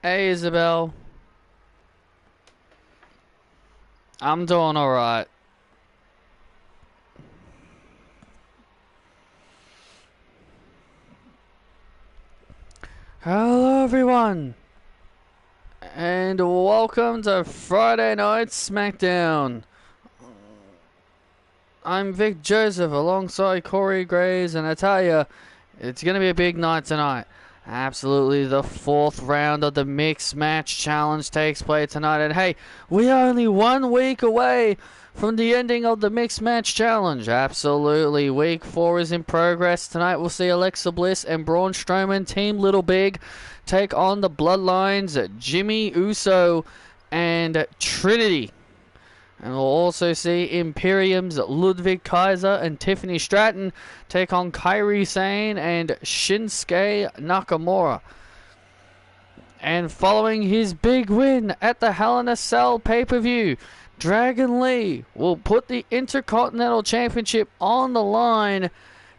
Hey Isabel, I'm doing alright. Hello everyone, and welcome to Friday Night SmackDown. I'm Vic Joseph alongside Corey Graves, and I tell you, it's going to be a big night tonight. Absolutely, the fourth round of the Mixed Match Challenge takes place tonight. And hey, we are only 1 week away from the ending of the Mixed Match Challenge. Absolutely, week 4 is in progress. Tonight we'll see Alexa Bliss and Braun Strowman, Team Little Big, take on the Bloodlines, Jimmy Uso and Trinity. And we'll also see Imperium's Ludwig Kaiser and Tiffany Stratton take on Kairi Sane and Shinsuke Nakamura. And following his big win at the Hell in a Cell pay-per-view, Dragon Lee will put the Intercontinental Championship on the line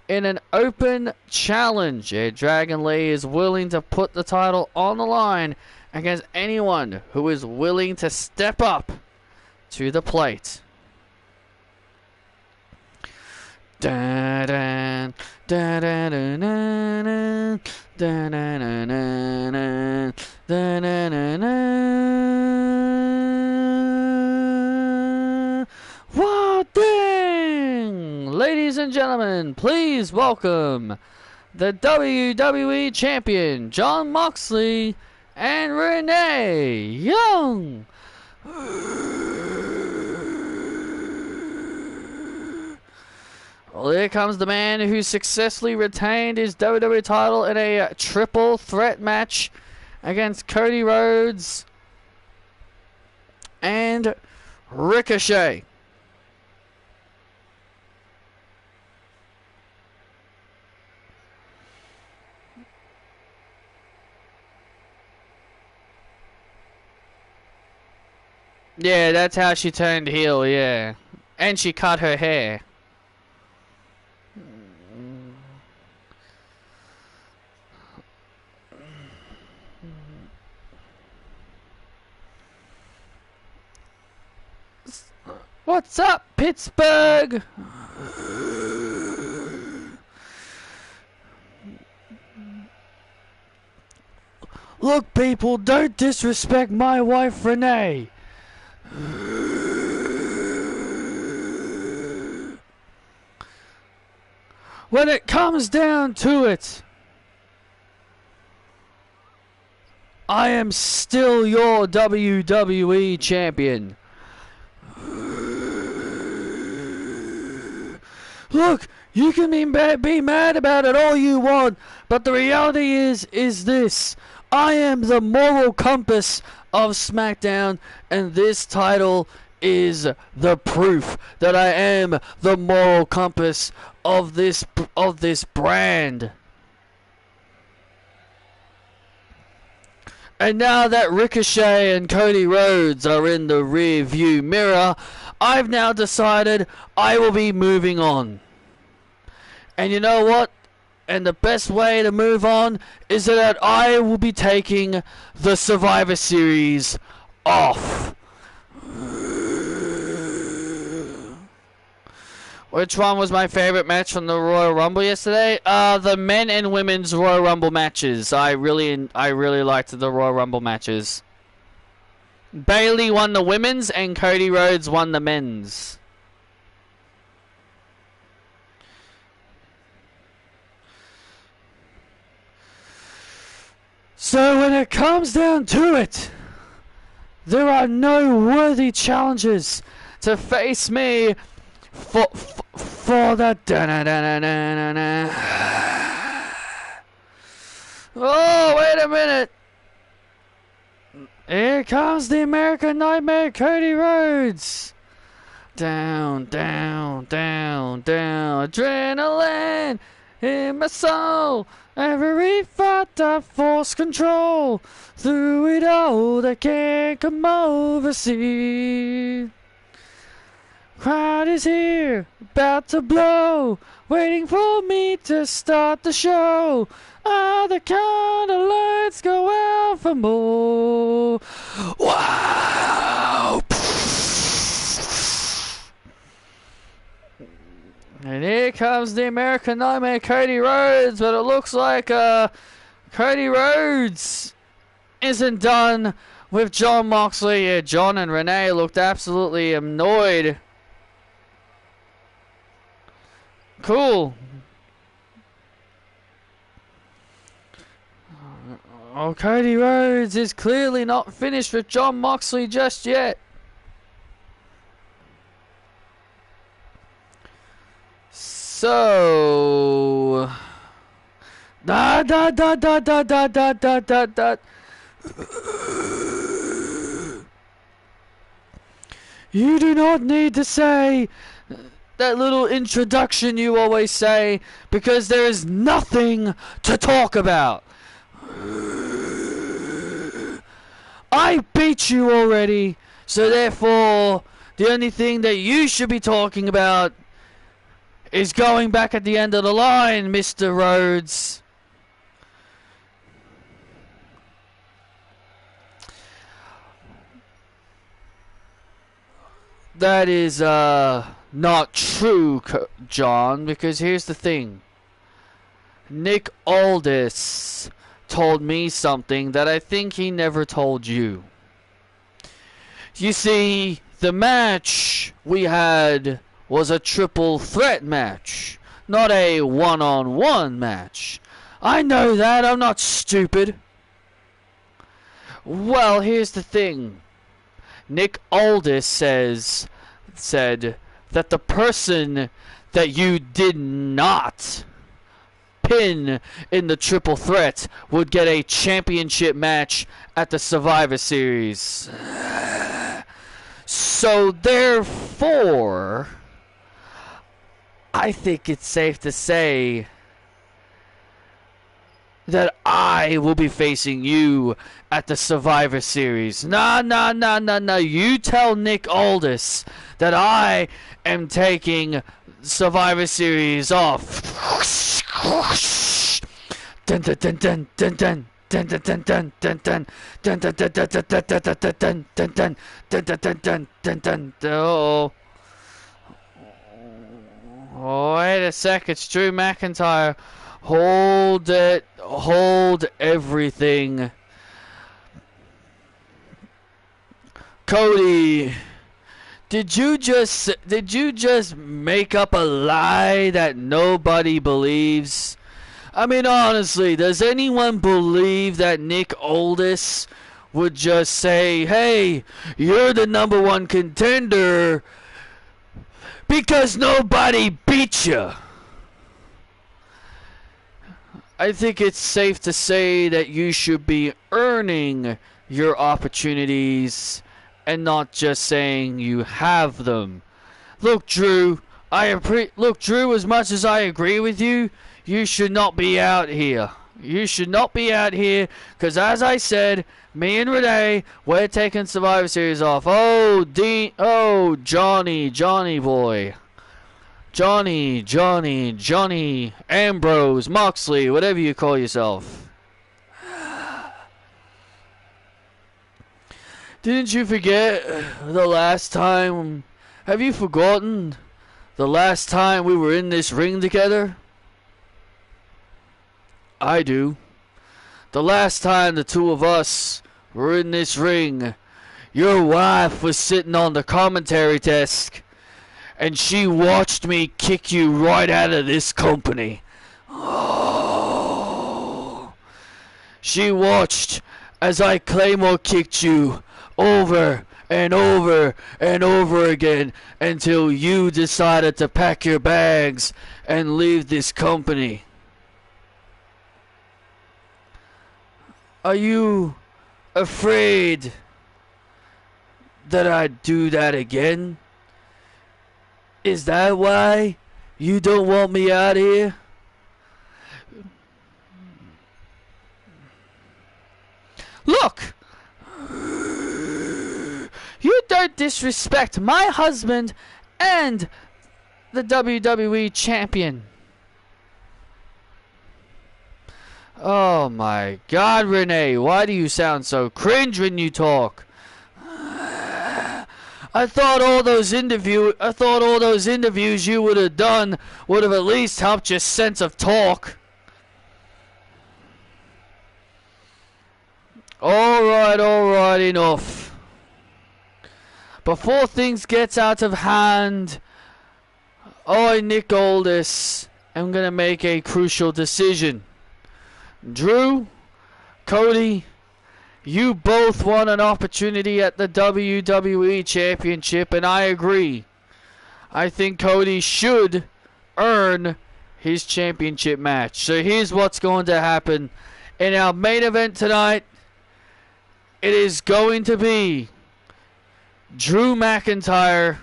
in an open challenge. Yeah, Dragon Lee is willing to put the title on the line against anyone who is willing to step up to the plate. Da da da da da da da da da da. What dang! Ladies and gentlemen, please welcome the WWE Champion Jon Moxley and Renee Young. Well, here comes the man who successfully retained his WWE title in a triple threat match against Cody Rhodes and Ricochet. Yeah, that's how she turned heel, yeah. And she cut her hair. What's up, Pittsburgh? Look, people, don't disrespect my wife, Renee. When it comes down to it, I am still your WWE champion. Look, you can be mad about it all you want, but the reality is this. I am the moral compass of SmackDown, and this title is the proof that I am the moral compass of this brand. And now that Ricochet and Cody Rhodes are in the rear view mirror, I've now decided I will be moving on. And you know what? And the best way to move on is that I will be taking the Survivor Series off. Which one was my favorite match from the Royal Rumble yesterday? The men and women's Royal Rumble matches. I really liked the Royal Rumble matches. Bayley won the women's and Cody Rhodes won the men's. So when it comes down to it, there are no worthy challengers to face me for the da-na-na-na-na-na. Oh, wait a minute. Here comes the American Nightmare, Cody Rhodes. Down, down, down, down. Adrenaline in my soul. Every thought I force control. Through it all, they can't come over, see. Crowd is here, about to blow. waiting for me to start the show. Ah, the kind of lights go out for more. Wow! And here comes the American Nightmare, Cody Rhodes, but it looks like Cody Rhodes isn't done with Jon Moxley. Yeah, John and Renee looked absolutely annoyed. Cool. Oh, Cody Rhodes is clearly not finished with Jon Moxley just yet. So... You do not need to say that little introduction you always say, because there is nothing to talk about. I beat you already, so therefore the only thing that you should be talking about is going back at the end of the line, Mr. Rhodes. That is not true, John, because here's the thing. Nick Aldis told me something that I think he never told you. You see, the match we had was a triple threat match, not a one-on-one match. I know that, I'm not stupid. Well, here's the thing. Nick Aldis said that the person that you did not pin in the triple threat would get a championship match at the Survivor Series. So therefore, I think it's safe to say that I will be facing you at the Survivor Series. Nah. You tell Nick Aldis that I am taking Survivor Series off. Dun dun dun dun dun dun. Dun dun dun dun dun dun dun dun dun dun dun dun dun dun dun dun dun dun. Oh, wait a sec, it's Drew McIntyre. Hold it. Hold everything. Cody, did you just make up a lie that nobody believes? I mean, honestly, does anyone believe that Nick Aldis would just say, hey, you're the #1 contender because nobody beat you? I think it's safe to say that you should be earning your opportunities and not just saying you have them. Look, Drew, Drew, as much as I agree with you, you should not be out here. You should not be out here, because as I said, me and Renee, we're taking Survivor Series off. Oh, Johnny boy. Johnny, Ambrose, Moxley, whatever you call yourself. Didn't you forget the last time? Have you forgotten the last time we were in this ring together? I do. The last time the two of us were in this ring, your wife was sitting on the commentary desk and she watched me kick you right out of this company. Oh. She watched as I Claymore kicked you over and over and over again until you decided to pack your bags and leave this company. Are you afraid that I'd do that again? Is that why you don't want me out here? Look! You don't disrespect my husband and the WWE champion. Oh my God, Renee, why do you sound so cringe when you talk? I thought all those interviews you would have done would have at least helped your sense of talk. Alright, enough. Before things get out of hand, I, Nick Aldis, am gonna make a crucial decision. Drew, Cody, you both won an opportunity at the WWE Championship, and I agree. I think Cody should earn his championship match. So here's what's going to happen. In our main event tonight, it is going to be Drew McIntyre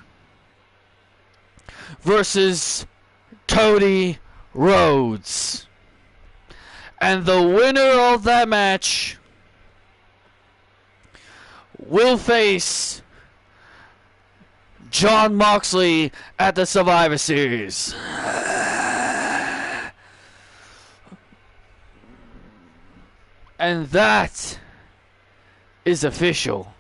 versus Cody Rhodes. And the winner of that match will face Jon Moxley at the Survivor Series. And that is official.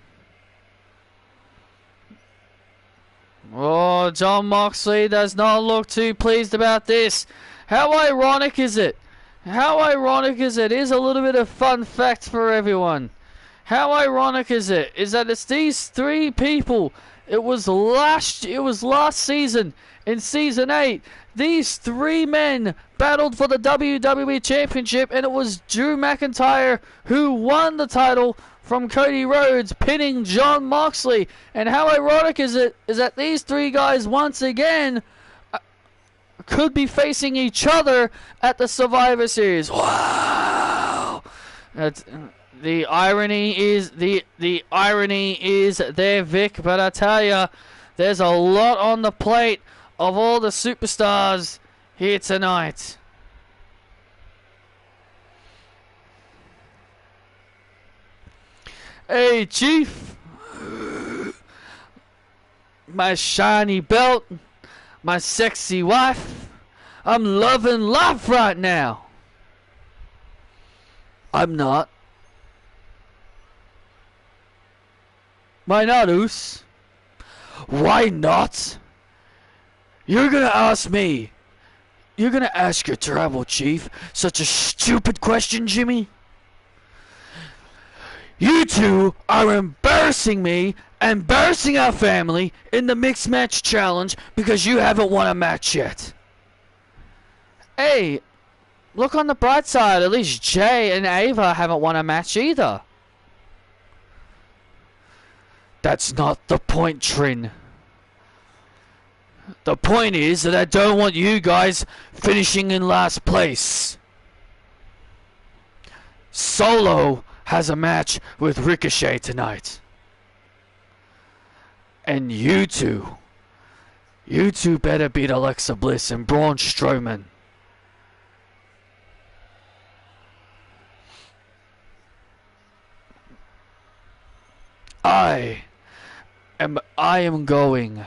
Oh, Jon Moxley does not look too pleased about this. How ironic is it? How ironic is it? Here's a little bit of fun fact for everyone. How ironic is it? Is that it's these three people. It was last season in season 8. These three men battled for the WWE Championship, and it was Drew McIntyre who won the title from Cody Rhodes, pinning Jon Moxley. And how ironic is it is that these three guys once again could be facing each other at the Survivor Series. Wow! The irony is there, Vic. But I tell ya, there's a lot on the plate of all the superstars here tonight. Hey, Chief. My shiny belt. My sexy wife. I'm loving life right now. I'm not. Why not, Oos? Why not? You're gonna ask me. You're gonna ask your tribal chief such a stupid question, Jimmy? You two are embarrassing me, embarrassing our family in the mixed match challenge because you haven't won a match yet. Hey, look on the bright side. At least Jay and Ava haven't won a match either. That's not the point, Trin. The point is that I don't want you guys finishing in last place. Solo has a match with Ricochet tonight. And you two better beat Alexa Bliss and Braun Strowman. I am going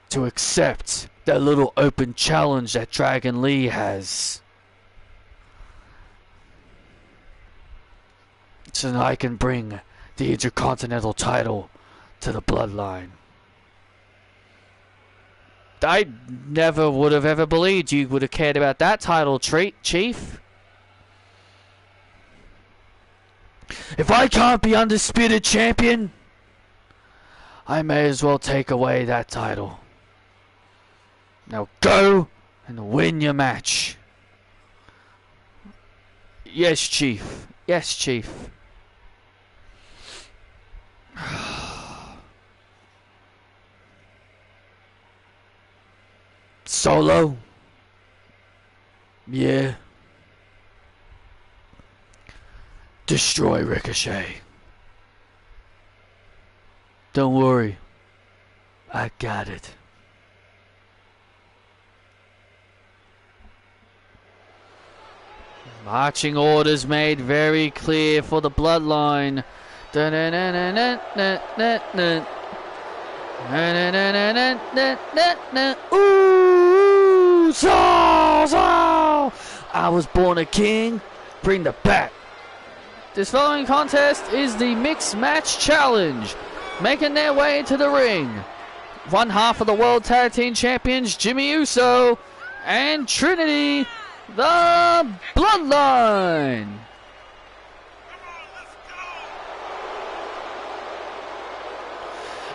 to accept that little open challenge that Dragon Lee has, so that I can bring the Intercontinental title to the Bloodline. I never would have ever believed you would have cared about that title, Chief. If I can't be undisputed champion, I may as well take away that title. Now go and win your match. Yes, Chief. Yes, Chief. Solo? Yeah. Destroy Ricochet. Don't worry. I got it. Marching orders made very clear for the Bloodline. Ooh, so, I was born a king. Bring the bat. This following contest is the Mixed Match Challenge. Making their way to the ring, one half of the World Tag Team Champions, Jimmy Uso and Trinity, the Bloodline.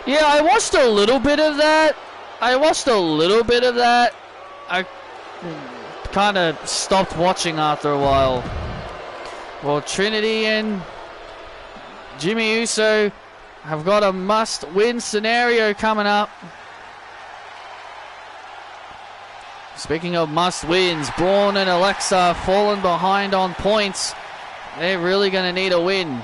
Yeah, I watched a little bit of that. I kind of stopped watching after a while. Well, Trinity and Jimmy Uso have got a must-win scenario coming up. Speaking of must-wins, Braun and Alexa fallen behind on points. They're really going to need a win.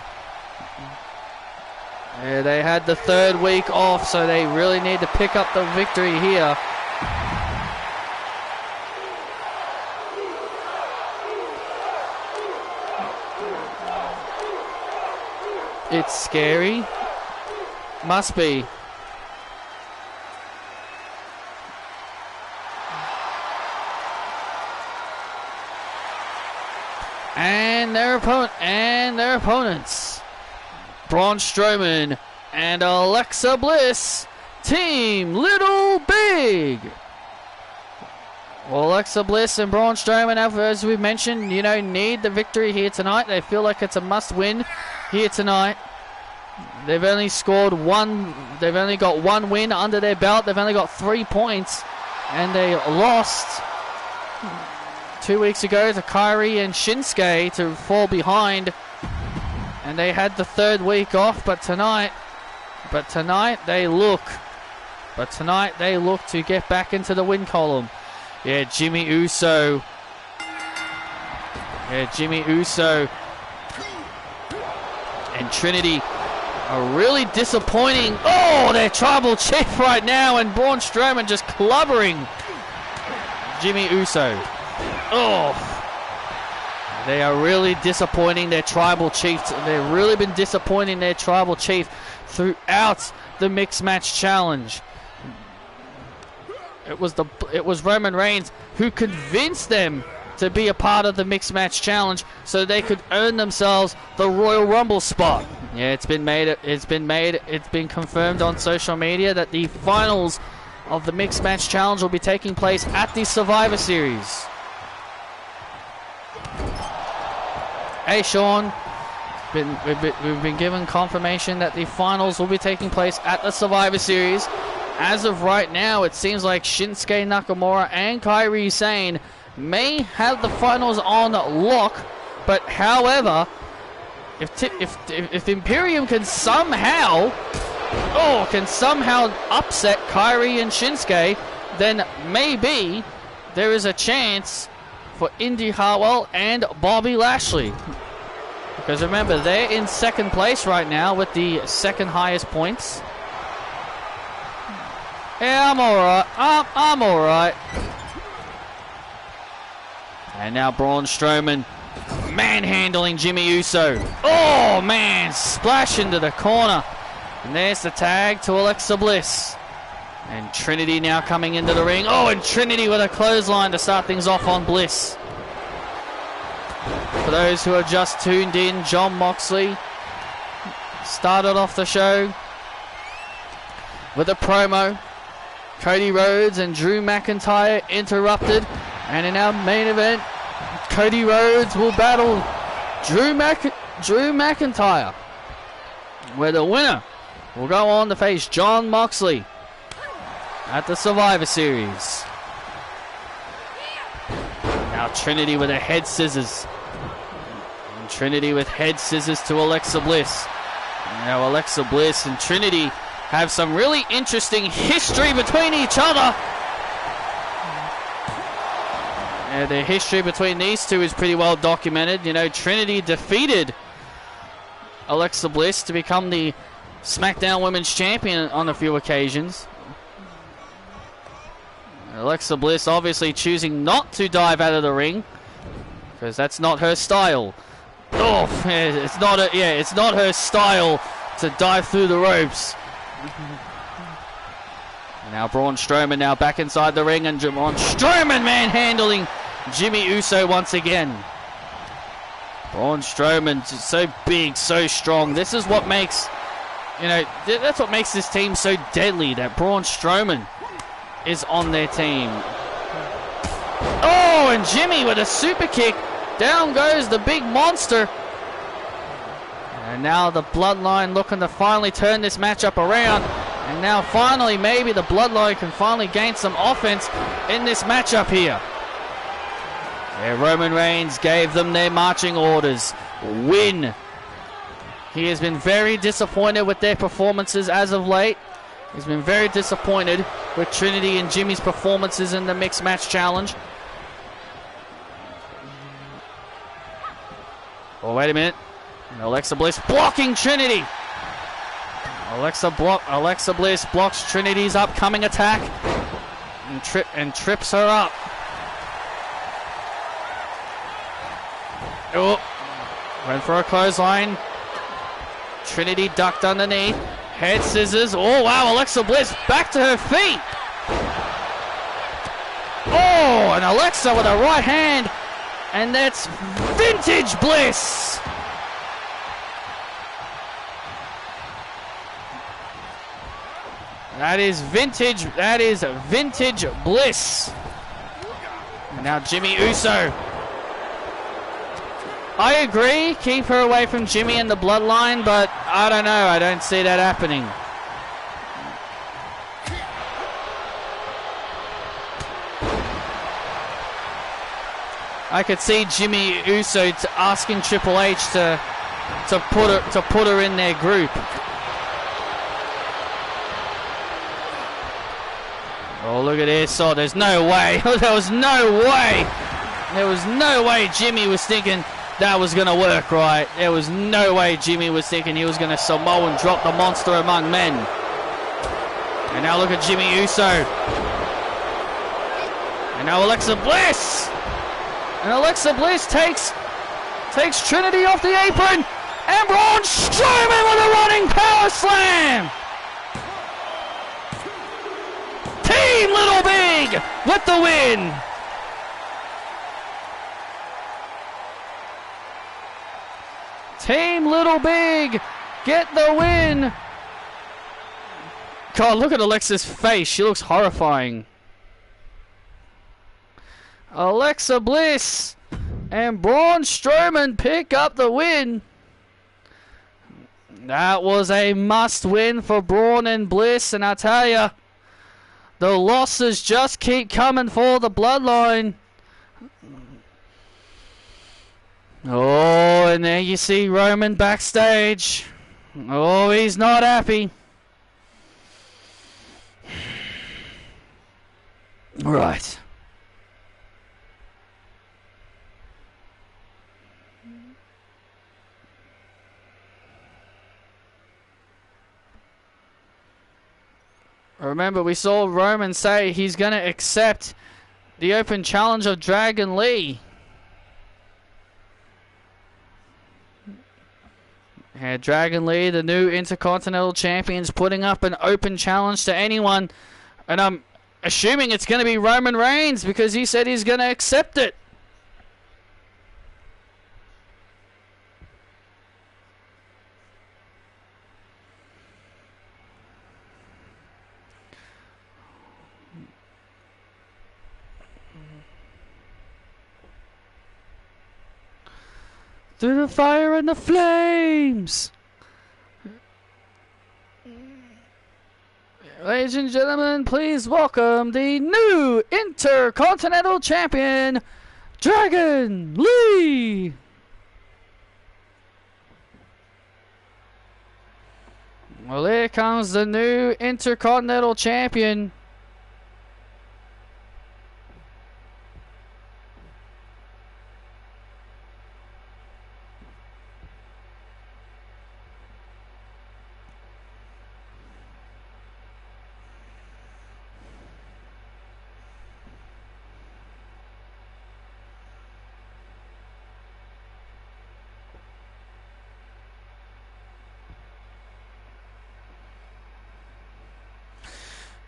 Yeah, they had the third week off, so they really need to pick up the victory here. It's scary. Must be. And their opponents, Braun Strowman and Alexa Bliss, Team Little Big. Well, Alexa Bliss and Braun Strowman have, as we mentioned, need the victory here tonight. They feel like it's a must-win here tonight. They've only got one win under their belt. They've only got 3 points, and they lost 2 weeks ago to Kairi and Shinsuke to fall behind, and they had the third week off. But tonight they look to get back into the win column. Yeah, Jimmy Uso and Trinity are really disappointing. Oh, their tribal chief right now, and Braun Strowman just clubbering Jimmy Uso. Oh, they are really disappointing their tribal chief. They've really been disappointing their tribal chief throughout the Mixed Match Challenge. It was Roman Reigns who convinced them to be a part of the Mixed Match Challenge so they could earn themselves the Royal Rumble spot. Yeah, it's been confirmed on social media that the finals of the Mixed Match Challenge will be taking place at the Survivor Series. Hey, Sean, we've been given confirmation that the finals will be taking place at the Survivor Series. As of right now, it seems like Shinsuke Nakamura and Kairi Sane may have the finals on lock, but however, if Imperium can somehow upset Kairi and Shinsuke, then maybe there is a chance for Indy Hartwell and Bobby Lashley. Because remember, they're in second place right now with the second highest points. Yeah, I'm alright. I'm alright. And now Braun Strowman manhandling Jimmy Uso. Oh, man. Splash into the corner. And there's the tag to Alexa Bliss. And Trinity now coming into the ring. Oh, and Trinity with a clothesline to start things off on Bliss. For those who are just tuned in, Jon Moxley started off the show with a promo. Cody Rhodes and Drew McIntyre interrupted. And in our main event, Cody Rhodes will battle Drew McIntyre, where the winner will go on to face Jon Moxley at the Survivor Series. Now Trinity with a head scissors. And Trinity with head scissors to Alexa Bliss. Now Alexa Bliss and Trinity have some really interesting history between each other. Yeah, the history between these two is pretty well documented. Trinity defeated Alexa Bliss to become the SmackDown Women's Champion on a few occasions. Alexa Bliss obviously choosing not to dive out of the ring because that's not her style. Oh, it's not her style to dive through the ropes. Now Braun Strowman now back inside the ring, and Braun Strowman manhandling Jimmy Uso once again. Braun Strowman, just so big, so strong. This is what makes, that's what makes this team so deadly, that Braun Strowman is on their team. Oh, and Jimmy with a super kick. Down goes the big monster. And now the Bloodline looking to finally turn this matchup around. And now finally, maybe the Bloodline can finally gain some offense in this matchup here. Yeah, Roman Reigns gave them their marching orders. Win. He has been very disappointed with their performances as of late. He's been very disappointed with Trinity and Jimmy's performances in the Mixed Match Challenge. Oh, wait a minute. Alexa Bliss blocking Trinity. Alexa Bliss blocks Trinity's upcoming attack and trips her up. Oh, went for a clothesline. Trinity ducked underneath. Head scissors. Oh, wow, Alexa Bliss back to her feet. Oh, and Alexa with a right hand. And that's vintage Bliss. That is vintage Bliss. And now Jimmy Uso. I agree, keep her away from Jimmy and the Bloodline, but I don't know, I don't see that happening. I could see Jimmy Uso asking Triple H to put her in their group. Oh, look at this. Oh, there's no way. There was no way. There was no way Jimmy was thinking that was going to work, right? There was no way Jimmy was thinking he was going to Samoan drop the monster among men. And now look at Jimmy Uso. And now Alexa Bliss. And Alexa Bliss takes Trinity off the apron. And Braun Strowman with a running power slam. Team Little Big with the win. Team Little Big get the win. God, look at Alexa's face. She looks horrifying. Alexa Bliss and Braun Strowman pick up the win. That was a must win for Braun and Bliss, and I tell ya, the losses just keep coming for the Bloodline. Oh, and there you see Roman backstage. Oh, he's not happy. Right. Remember, we saw Roman say he's going to accept the open challenge of Dragon Lee. Yeah, Dragon Lee, the new Intercontinental Champion, is putting up an open challenge to anyone. And I'm assuming it's going to be Roman Reigns because he said he's going to accept it. Through the fire and the flames. Ladies and gentlemen, please welcome the new Intercontinental Champion, Dragon Lee. Well, here comes the new Intercontinental Champion.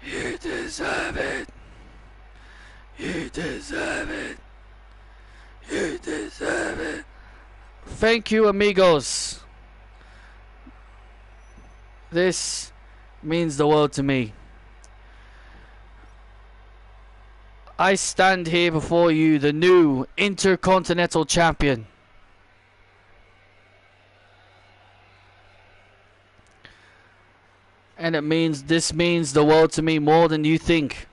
You deserve it. You deserve it. Thank you, amigos. This means the world to me. I stand here before you, the new Intercontinental Champion. And this means the world to me more than you think.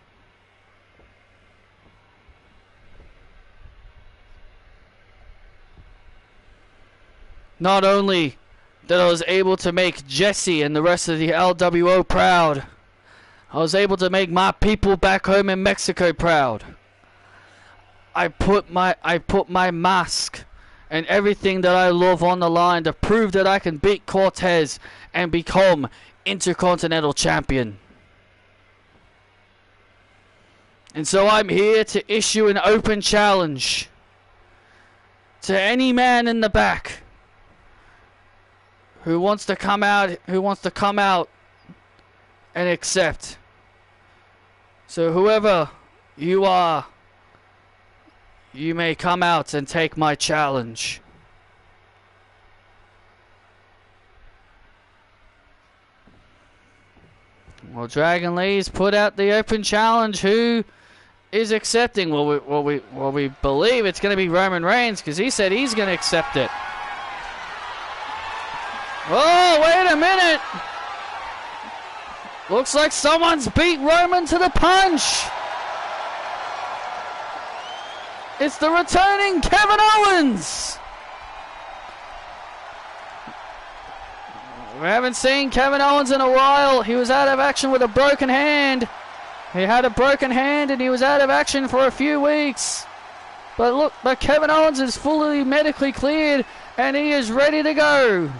Not only that I was able to make Jesse and the rest of the LWO proud, I was able to make my people back home in Mexico proud. I put my mask and everything that I love on the line to prove that I can beat Cortez and become Intercontinental Champion. And so I'm here to issue an open challenge to any man in the back who wants to come out and accept. So whoever you are, you may come out and take my challenge. Well, Dragon Lee's put out the open challenge. Who is accepting? Well, we believe it's going to be Roman Reigns, because he said he's going to accept it. Oh, wait a minute! Looks like someone's beat Roman to the punch! It's the returning Kevin Owens! We haven't seen Kevin Owens in a while. He was out of action with a broken hand. He had a broken hand and he was out of action for a few weeks. But Kevin Owens is fully medically cleared and he is ready to go.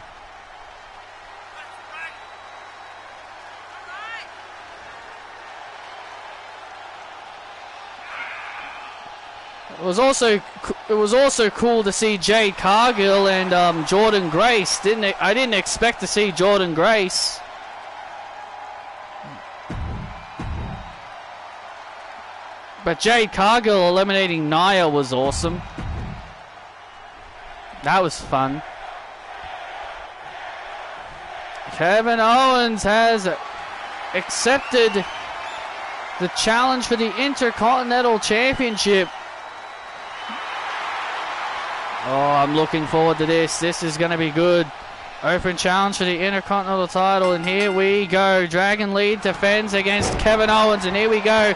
It was also cool to see Jade Cargill and Jordan Grace. I didn't expect to see Jordan Grace. But Jade Cargill eliminating Nia was awesome. That was fun. Kevin Owens has accepted the challenge for the Intercontinental Championship. Oh, I'm looking forward to this. This is going to be good. Open challenge for the Intercontinental title, and here we go. Dragon Lee defends against Kevin Owens, and here we go.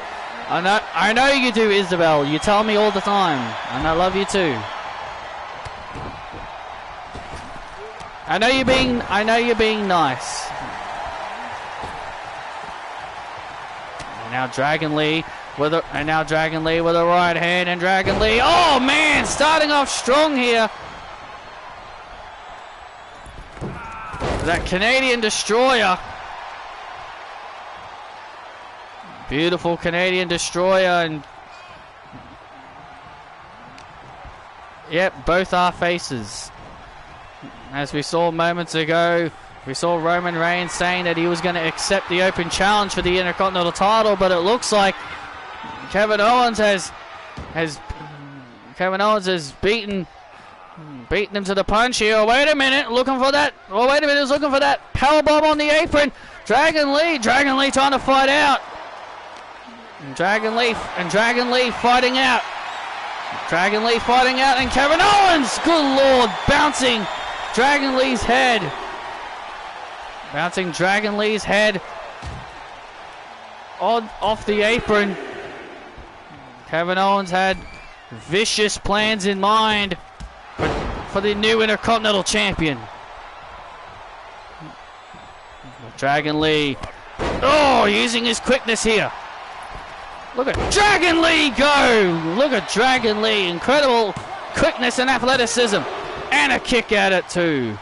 I know you do, Isabel. You tell me all the time, and I love you too. I know you're being nice. And now Dragon Lee with a right hand, and Dragon Lee. Oh man, starting off strong here. That Canadian Destroyer. Beautiful Canadian Destroyer, and yep, both are faces. As we saw moments ago, we saw Roman Reigns saying that he was going to accept the open challenge for the Intercontinental title, but it looks like Kevin Owens has beaten him to the punch here. Wait a minute, looking for that. Oh, wait a minute, he's looking for that powerbomb on the apron. Dragon Lee trying to fight out. And Dragon Lee fighting out. Dragon Lee fighting out, and Kevin Owens, good lord, bouncing Dragon Lee's head. Bouncing Dragon Lee's head off the apron. Kevin Owens had vicious plans in mind for the new Intercontinental Champion. Dragon Lee, oh, using his quickness here. Look at Dragon Lee go! Look at Dragon Lee, incredible quickness and athleticism, and a kick at it too.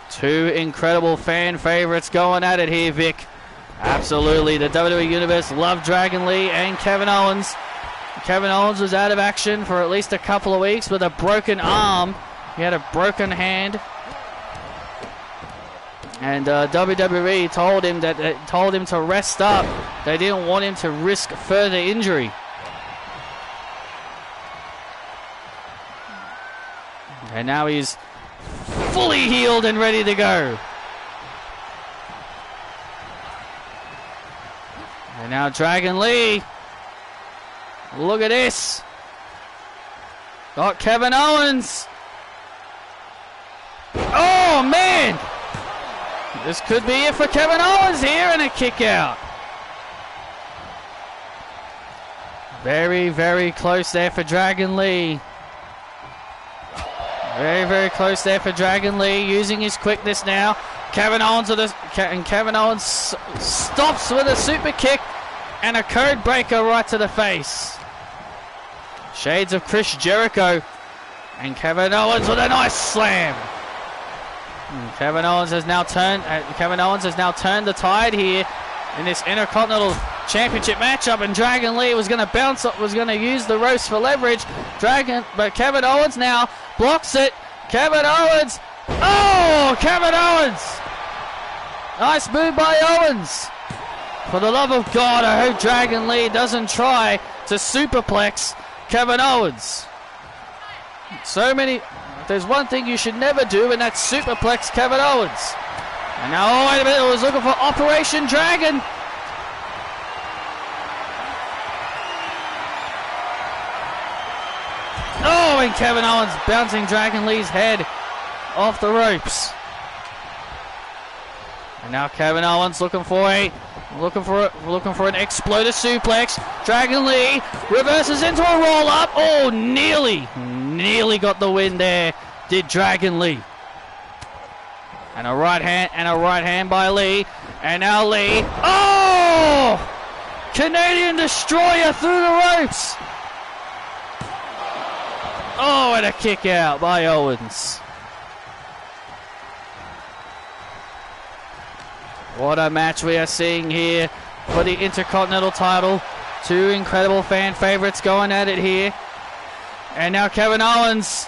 Two incredible fan favorites going at it here, Vic. Absolutely, the WWE Universe loved Dragon Lee and Kevin Owens. Kevin Owens was out of action for at least a couple of weeks with a broken arm. He had a broken hand. And WWE told him to rest up. They didn't want him to risk further injury. And now he's fully healed and ready to go. And now Dragon Lee. Look at this. Got Kevin Owens. Oh, man. This could be it for Kevin Owens here, and a kick out. Very, very close there for Dragon Lee. Very, very close there for Dragon Lee, using his quickness now. Kevin Owens stops with a super kick and a code breaker right to the face. Shades of Chris Jericho, and Kevin Owens with a nice slam. Kevin Owens has now turned the tide here in this Intercontinental Championship matchup, and Dragon Lee was going to bounce up, was going to use the ropes for leverage. But Kevin Owens now blocks it. Kevin Owens. Oh, Kevin Owens. Nice move by Owens. For the love of God, I hope Dragon Lee doesn't try to superplex Kevin Owens. There's one thing you should never do, and that's superplex Kevin Owens. And now, oh wait a minute, I was looking for Operation Dragon. Oh, and Kevin Owens bouncing Dragon Lee's head off the ropes. And now Kevin Owens looking for an exploder suplex. Dragon Lee reverses into a roll up. Oh, nearly got the win there. Did Dragon Lee. And a right hand by Lee. And now Lee. Oh! Canadian Destroyer through the ropes. Oh, and a kick out by Owens. What a match we are seeing here for the Intercontinental title. Two incredible fan favorites going at it here. And now Kevin Owens.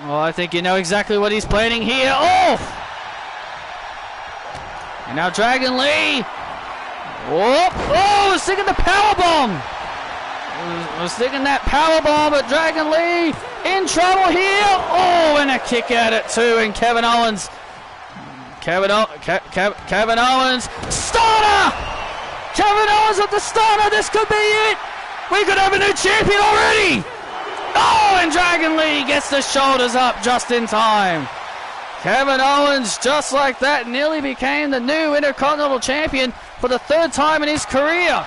Well, I think you know exactly what he's planning here. Oh! And now Dragon Lee. Oh, was thinking the powerbomb. Was thinking that powerbomb, but Dragon Lee in trouble here. Oh, and a kick at it too. And Kevin Owens. Kevin Owens. Starter! Kevin Owens with the starter. This could be it. We could have a new champion already. Oh, and Dragon Lee gets the shoulders up just in time. Kevin Owens, just like that, nearly became the new Intercontinental Champion for the third time in his career.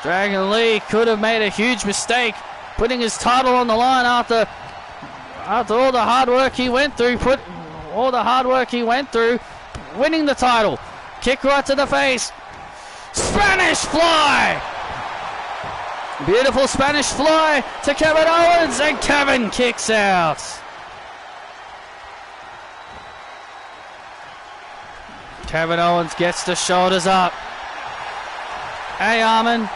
Dragon Lee could have made a huge mistake putting his title on the line after all the hard work he went through, winning the title. Kick right to the face. Spanish fly. Beautiful Spanish fly to Kevin Owens, and Kevin kicks out. Kevin Owens gets the shoulders up. Hey, Armin.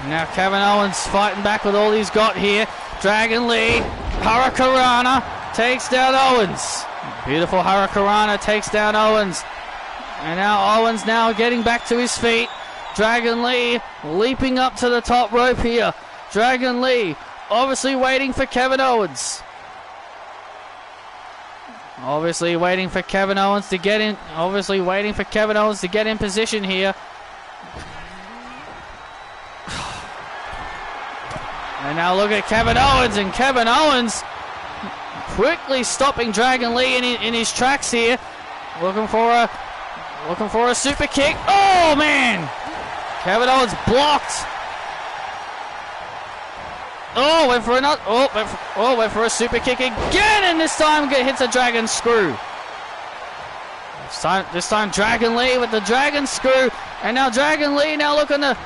Now Kevin Owens fighting back with all he's got here. Dragon Lee, Hurricanrana takes down Owens. Beautiful Hurricanrana takes down Owens. And now Owens now getting back to his feet. Dragon Lee leaping up to the top rope here. Dragon Lee obviously waiting for Kevin Owens. Obviously waiting for Kevin Owens to get in position here. And now look at Kevin Owens, and Kevin Owens quickly stopping Dragon Lee in his tracks here. Looking for a super kick. Oh man! Kevin Owens blocked. Oh, went for another. Went for a super kick again, and this time hits a dragon screw. This time Dragon Lee with the dragon screw, and now Dragon Lee now looking to,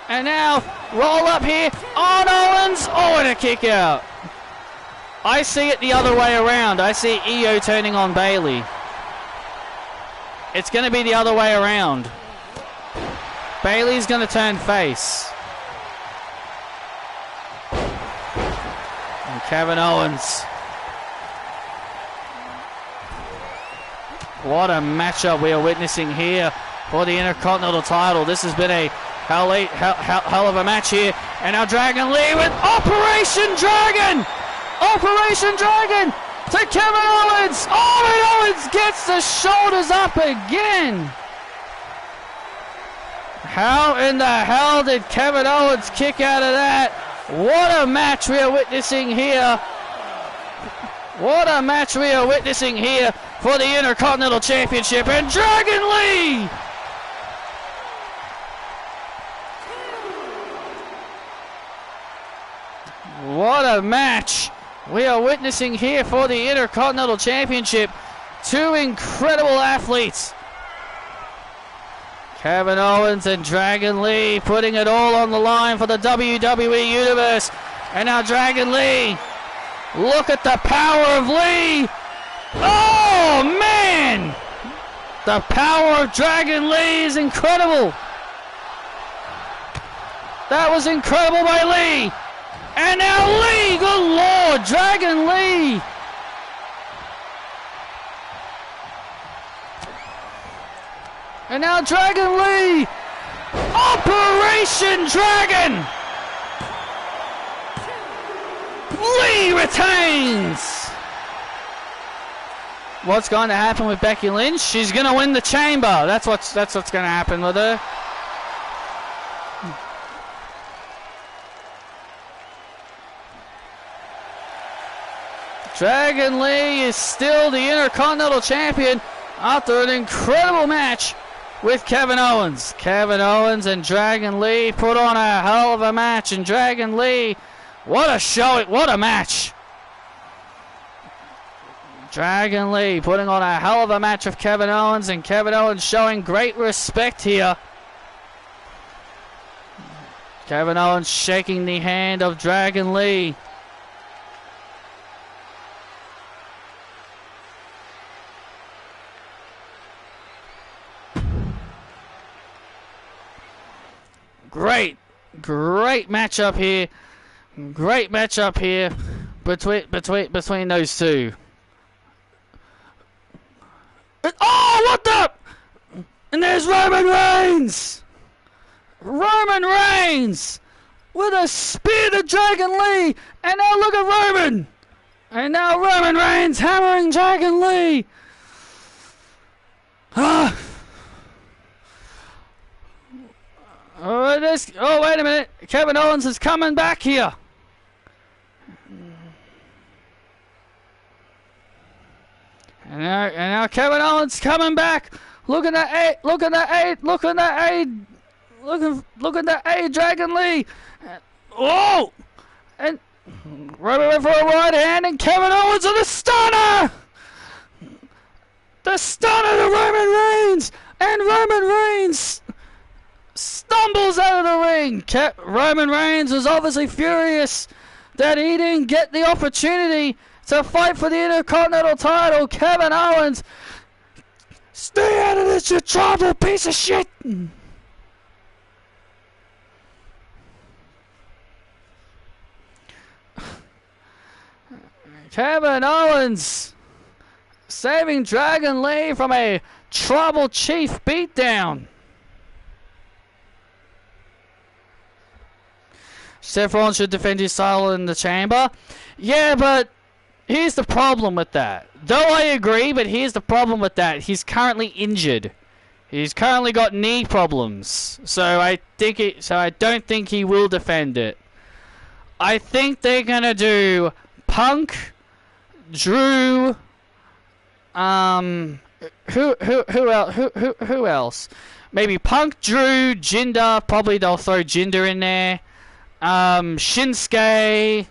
and now roll up here on Owens. Oh, and a kick out. I see it the other way around. I see Io turning on Bailey. It's going to be the other way around. Bailey's going to turn face. And Kevin Owens. What a matchup we are witnessing here for the Intercontinental title. This has been a hell of a match here. And now Dragon Lee with Operation Dragon! Operation Dragon to Kevin Owens! Oh, and Owens gets the shoulders up again! How in the hell did Kevin Owens kick out of that? What a match we are witnessing here. What a match we are witnessing here for the Intercontinental Championship. And Dragon Lee! What a match we are witnessing here for the Intercontinental Championship. Two incredible athletes. Kevin Owens and Dragon Lee putting it all on the line for the WWE Universe. And now Dragon Lee. Look at the power of Lee. Oh, man. The power of Dragon Lee is incredible. That was incredible by Lee. And now Lee. Good Lord. Dragon Lee. And now Dragon Lee! Operation Dragon! Lee retains! What's going to happen with Becky Lynch? She's going to win the chamber. That's what's going to happen with her. Dragon Lee is still the Intercontinental Champion after an incredible match with Kevin Owens. Kevin Owens and Dragon Lee put on a hell of a match. And Dragon Lee, what a show, what a match. Dragon Lee putting on a hell of a match with Kevin Owens. And Kevin Owens showing great respect here. Kevin Owens shaking the hand of Dragon Lee. Great matchup here. Great matchup here between those two. Oh, what the? And there's Roman Reigns. Roman Reigns with a spear to Dragon Lee. And now look at Roman. And now Roman Reigns hammering Dragon Lee. Oh, wait a minute. Kevin Owens is coming back here. And now Kevin Owens coming back. Look at that look at that Dragon Lee. Oh! And Roman went for a right hand, and Kevin Owens with a stunner. The stunner to Roman Reigns, and Roman Reigns stumbles out of the ring. Roman Reigns was obviously furious that he didn't get the opportunity to fight for the Intercontinental title. Kevin Owens, stay out of this, you tribal piece of shit. Kevin Owens saving Dragon Lee from a tribal chief beatdown. Seth Rollins should defend his title in the chamber. Yeah, but here's the problem with that. Though I agree, but here's the problem with that. He's currently injured. He's currently got knee problems. So I don't think he will defend it. I think they're gonna do Punk, Drew, who else? Maybe Punk, Drew, Jinder. Probably they'll throw Jinder in there. Shinsuke,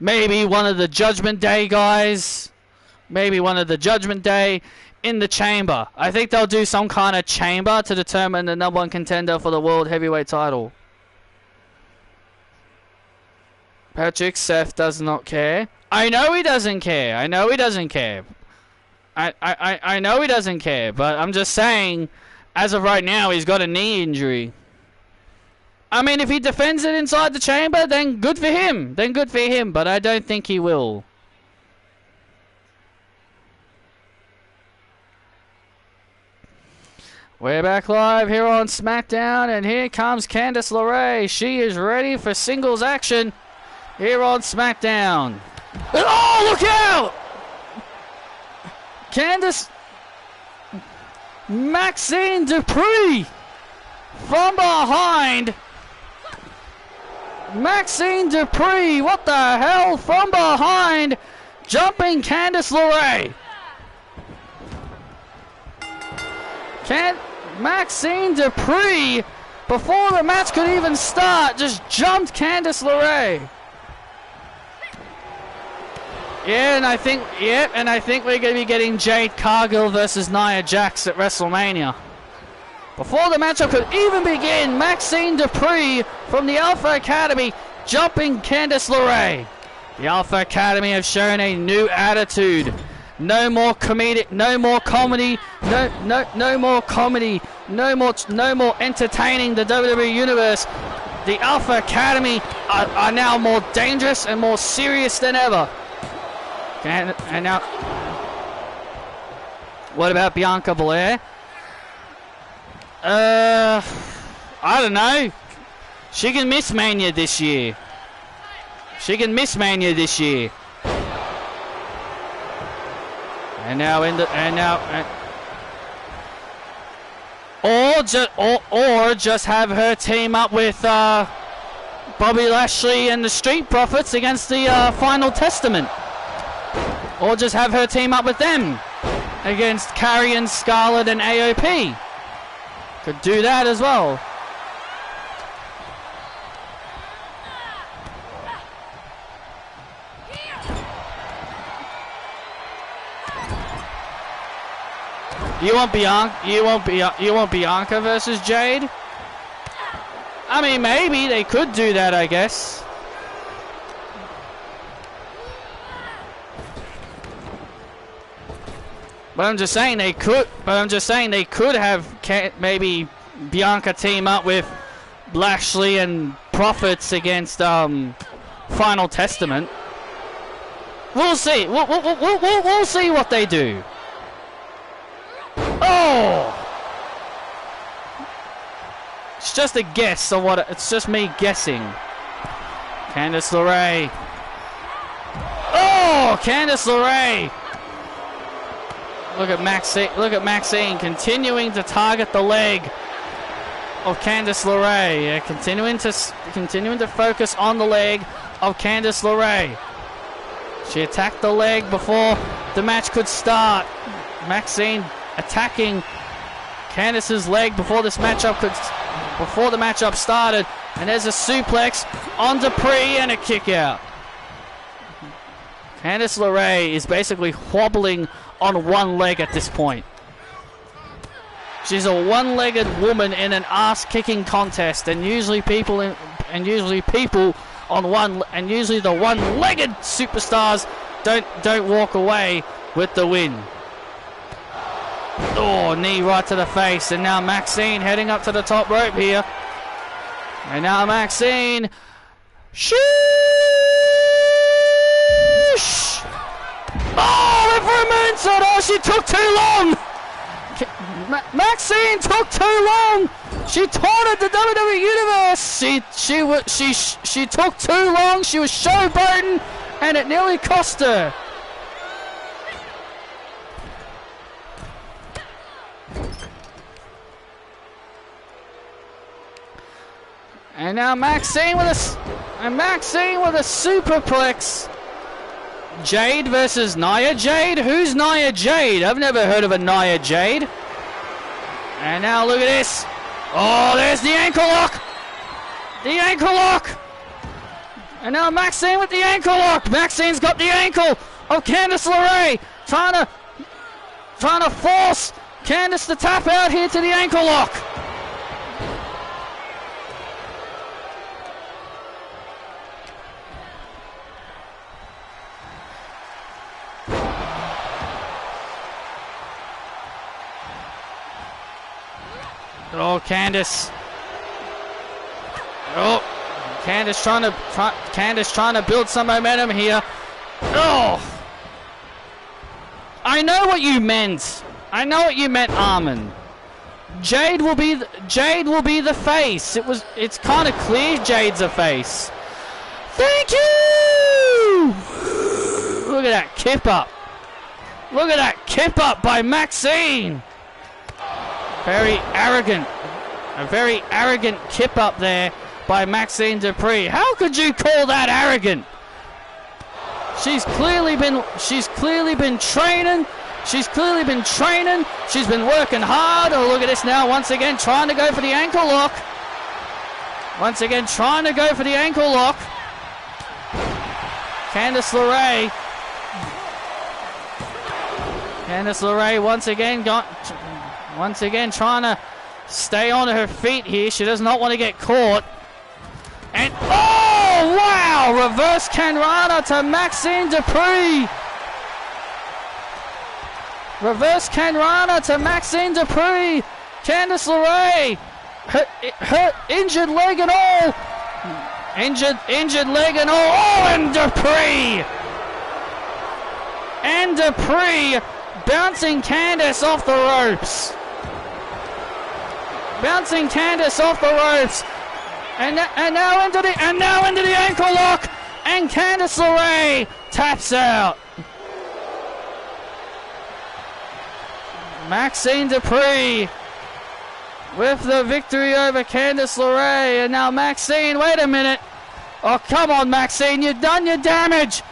maybe one of the Judgment Day guys, maybe one of the Judgment Day in the chamber. I think they'll do some kind of chamber to determine the #1 contender for the World Heavyweight title. Patrick, Seth does not care. I know he doesn't care. I know he doesn't care. I know he doesn't care, but I'm just saying, as of right now, he's got a knee injury. I mean, if he defends it inside the chamber, then good for him. But I don't think he will. We're back live here on SmackDown, and here comes Candice LeRae. She is ready for singles action here on SmackDown. Oh, look out! Candice... Maxine Dupree from behind. Maxine Dupree, what the hell? From behind, jumping Candice LeRae. Maxine Dupree, before the match could even start, just jumped Candice LeRae. Yeah, and I think we're going to be getting Jade Cargill versus Nia Jax at WrestleMania. Before the matchup could even begin, Maxine Dupree from the Alpha Academy jumping Candice LeRae. The Alpha Academy have shown a new attitude. No more comedic, no more comedy, no more comedy, no more entertaining the WWE Universe. The Alpha Academy are now more dangerous and more serious than ever. And now, what about Bianca Belair? I don't know. She can miss Mania this year. And now or just have her team up with Bobby Lashley and the Street Profits against the Final Testament. Or just have her team up with them against Karrion, Scarlett, and AOP. Could do that as well. You want Bianca versus Jade? I mean, maybe they could do that, I guess. But I'm just saying they could. Have maybe Bianca team up with Lashley and Profits against Final Testament. We'll see. We'll see what they do. Oh! It's just a guess on what. It's just me guessing. Candice LeRae. Oh, Candice LeRae. Look at Maxine continuing to target the leg of Candice LeRae. Yeah, continuing to focus on the leg of Candice LeRae. She attacked the leg before the match could start. Maxine attacking Candice's leg before the matchup started, and there's a suplex on Dupree and a kick out. Candice LeRae is basically wobbling on one leg at this point. She's a one-legged woman in an ass-kicking contest, and usually the one-legged superstars don't walk away with the win. Oh, knee right to the face, and now Maxine heading up to the top rope here. And now Maxine. Sheesh! Oh, referee moonsault! Oh, she took too long! Maxine took too long! She taunted the WWE Universe! She took too long, she was showboating, and it nearly cost her. And now Maxine with a superplex. Jade versus Nia Jade. Who's Nia Jade? I've never heard of a Nia Jade. And now look at this. Oh, there's the ankle lock. The ankle lock. And now Maxine with the ankle lock. Maxine's got the ankle of Candice LeRae. Trying to force Candice to tap out here to the ankle lock. Oh, Candice. Oh, Candice trying to build some momentum here. Oh. I know what you meant. Armin. Jade will be the face. It's kind of clear Jade's a face. Thank you. Look at that kip up. Look at that kip up by Maxine. Very arrogant. A very arrogant kip up there by Maxine Dupree. How could you call that arrogant? She's clearly been training. She's been working hard. Oh, look at this now. Once again, trying to go for the ankle lock. Candice LeRae once again trying to stay on her feet here. She does not want to get caught. And oh wow! Reverse Canrana to Maxine Dupree. Candice LeRae, her injured leg and all. Injured leg and all. Oh, and Dupree bouncing Candice off the ropes. And now into the ankle lock, and Candice LeRae taps out. Maxine Dupree with the victory over Candice LeRae, and now Maxine, wait a minute. Oh, come on, Maxine, you've done your damage.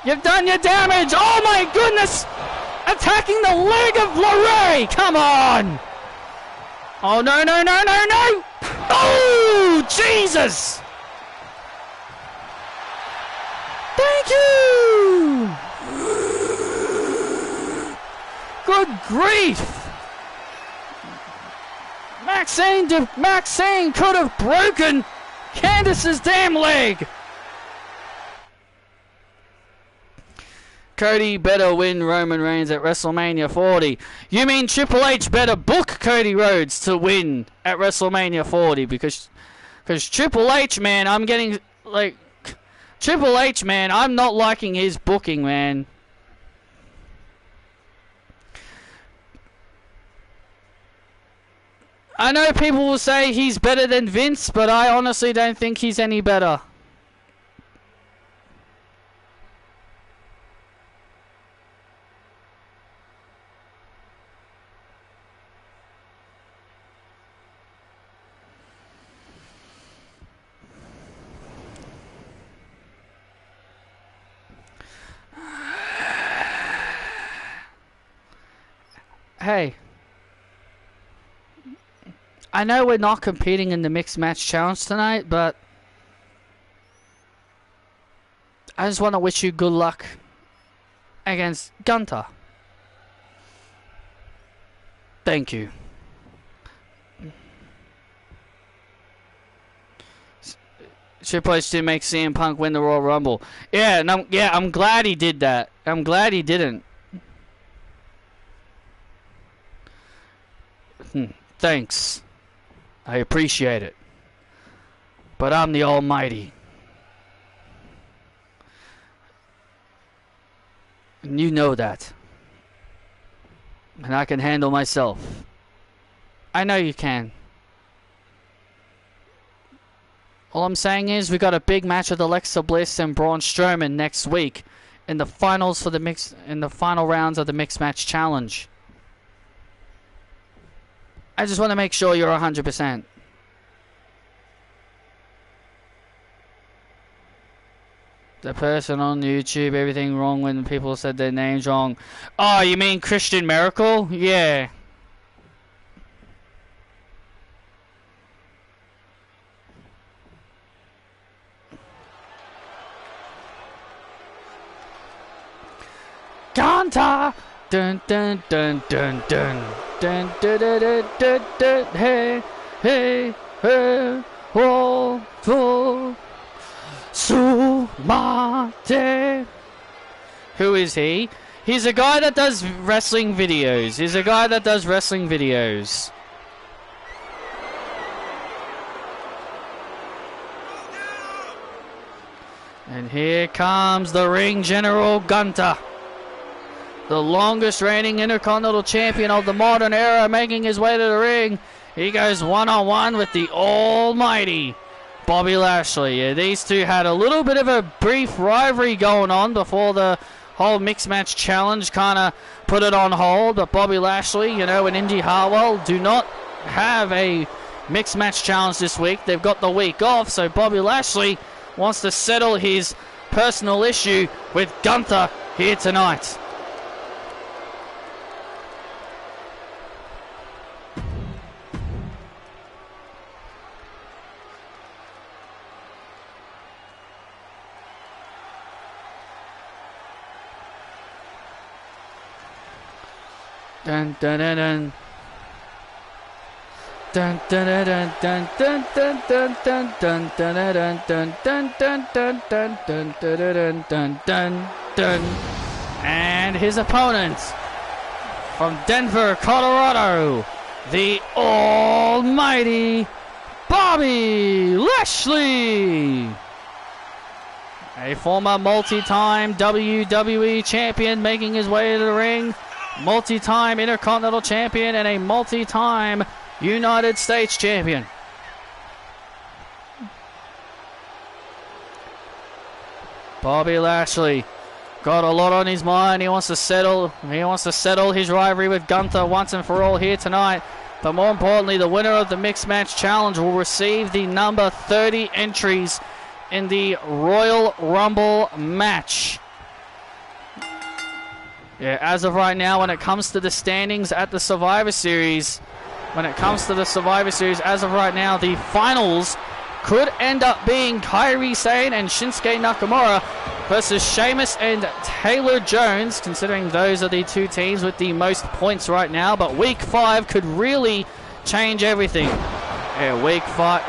Oh my goodness! Attacking the leg of LeRae, come on! Oh, no! Oh, Jesus! Thank you! Good grief! Maxine could have broken Candice's damn leg! Cody better win Roman Reigns at WrestleMania 40. You mean Triple H better book Cody Rhodes to win at WrestleMania 40? Because Triple H, man, I'm not liking his booking, man. I know people will say he's better than Vince, but I honestly don't think he's any better. Hey, I know we're not competing in the mixed match challenge tonight, but I just want to wish you good luck against Gunther. Thank you. Triple H did make CM Punk win the Royal Rumble. Yeah, I'm glad he did that. I'm glad he didn't. Thanks. I appreciate it. But I'm the Almighty. And you know that. And I can handle myself. I know you can. All I'm saying is we got a big match with Alexa Bliss and Braun Strowman next week in the finals for the final rounds of the mixed match challenge. I just want to make sure you're 100%. The person on YouTube, everything wrong when people said their names wrong. Oh, you mean Christian Miracle? Yeah. Ganta! Dun dun dun dun dun. Dun, dun, dun, dun, dun, dun, hey, hey, hey, oh, oh, Sumate. Who is he? He's a guy that does wrestling videos. And here comes the ring general Gunther. the longest reigning Intercontinental Champion of the modern era, making his way to the ring. He goes one-on-one with the almighty Bobby Lashley. Yeah, these two had a little bit of a brief rivalry going on before the whole mixed match challenge kind of put it on hold. But Bobby Lashley, you know, and Indy Hartwell do not have a mixed match challenge this week. They've got the week off, so Bobby Lashley wants to settle his personal issue with Gunther here tonight. Dun dun dun dun. Dun dun dun dun dun dun dun dun dun dun dun dun dun dun dun dun dun dun dun dun. And his opponent from Denver, Colorado, the almighty Bobby Lashley, a former multi-time WWE champion making his way to the ring, multi-time Intercontinental champion, and a multi-time United States champion. Bobby Lashley got a lot on his mind. He wants to settle his rivalry with Gunther once and for all here tonight. But more importantly, the winner of the mixed match challenge will receive the number 30 entries in the Royal Rumble match. Yeah, as of right now, when it comes to the standings at the Survivor Series, as of right now, the finals could end up being Kairi Sane and Shinsuke Nakamura versus Sheamus and Taylor Jones, considering those are the two teams with the most points right now. But Week 5 could really change everything. Week 5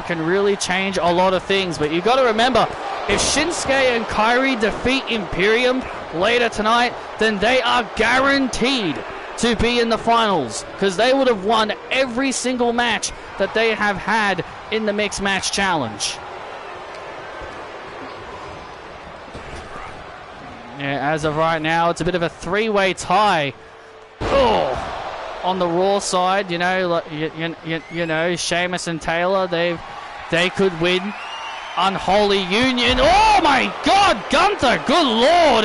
can really change a lot of things. But you got to remember, if Shinsuke and Kairi defeat Imperium later tonight, then they are guaranteed to be in the finals, because they would have won every single match that they have had in the mixed match challenge. Yeah, as of right now, it's a bit of a three-way tie. Oh, on the Raw side, you know, Sheamus and Taylor, they could win. Unholy Union. Oh my God, Gunther, good Lord,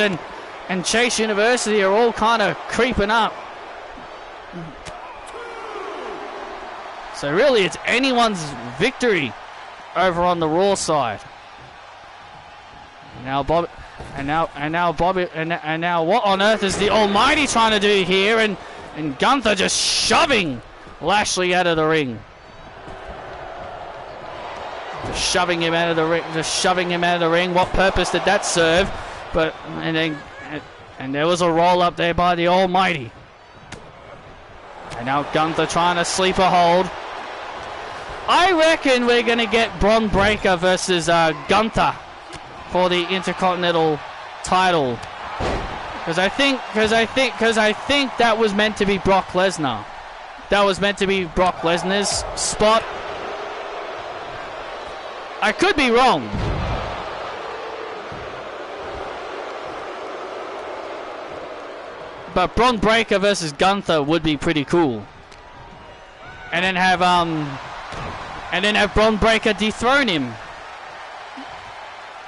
and Chase University are all kind of creeping up. So really, it's anyone's victory over on the Raw side. Now what on earth is the Almighty trying to do here? And Gunther just shoving Lashley out of the ring. Just shoving him out of the ring. What purpose did that serve? And there was a roll up there by the Almighty. And now Gunther trying to sleeper hold. I reckon we're going to get Bron Breakker versus Gunther for the Intercontinental title. Because I think that was meant to be Brock Lesnar. That was meant to be Brock Lesnar's spot. I could be wrong. But Bron Breakker versus Gunther would be pretty cool. And then have Bron Breakker dethrone him.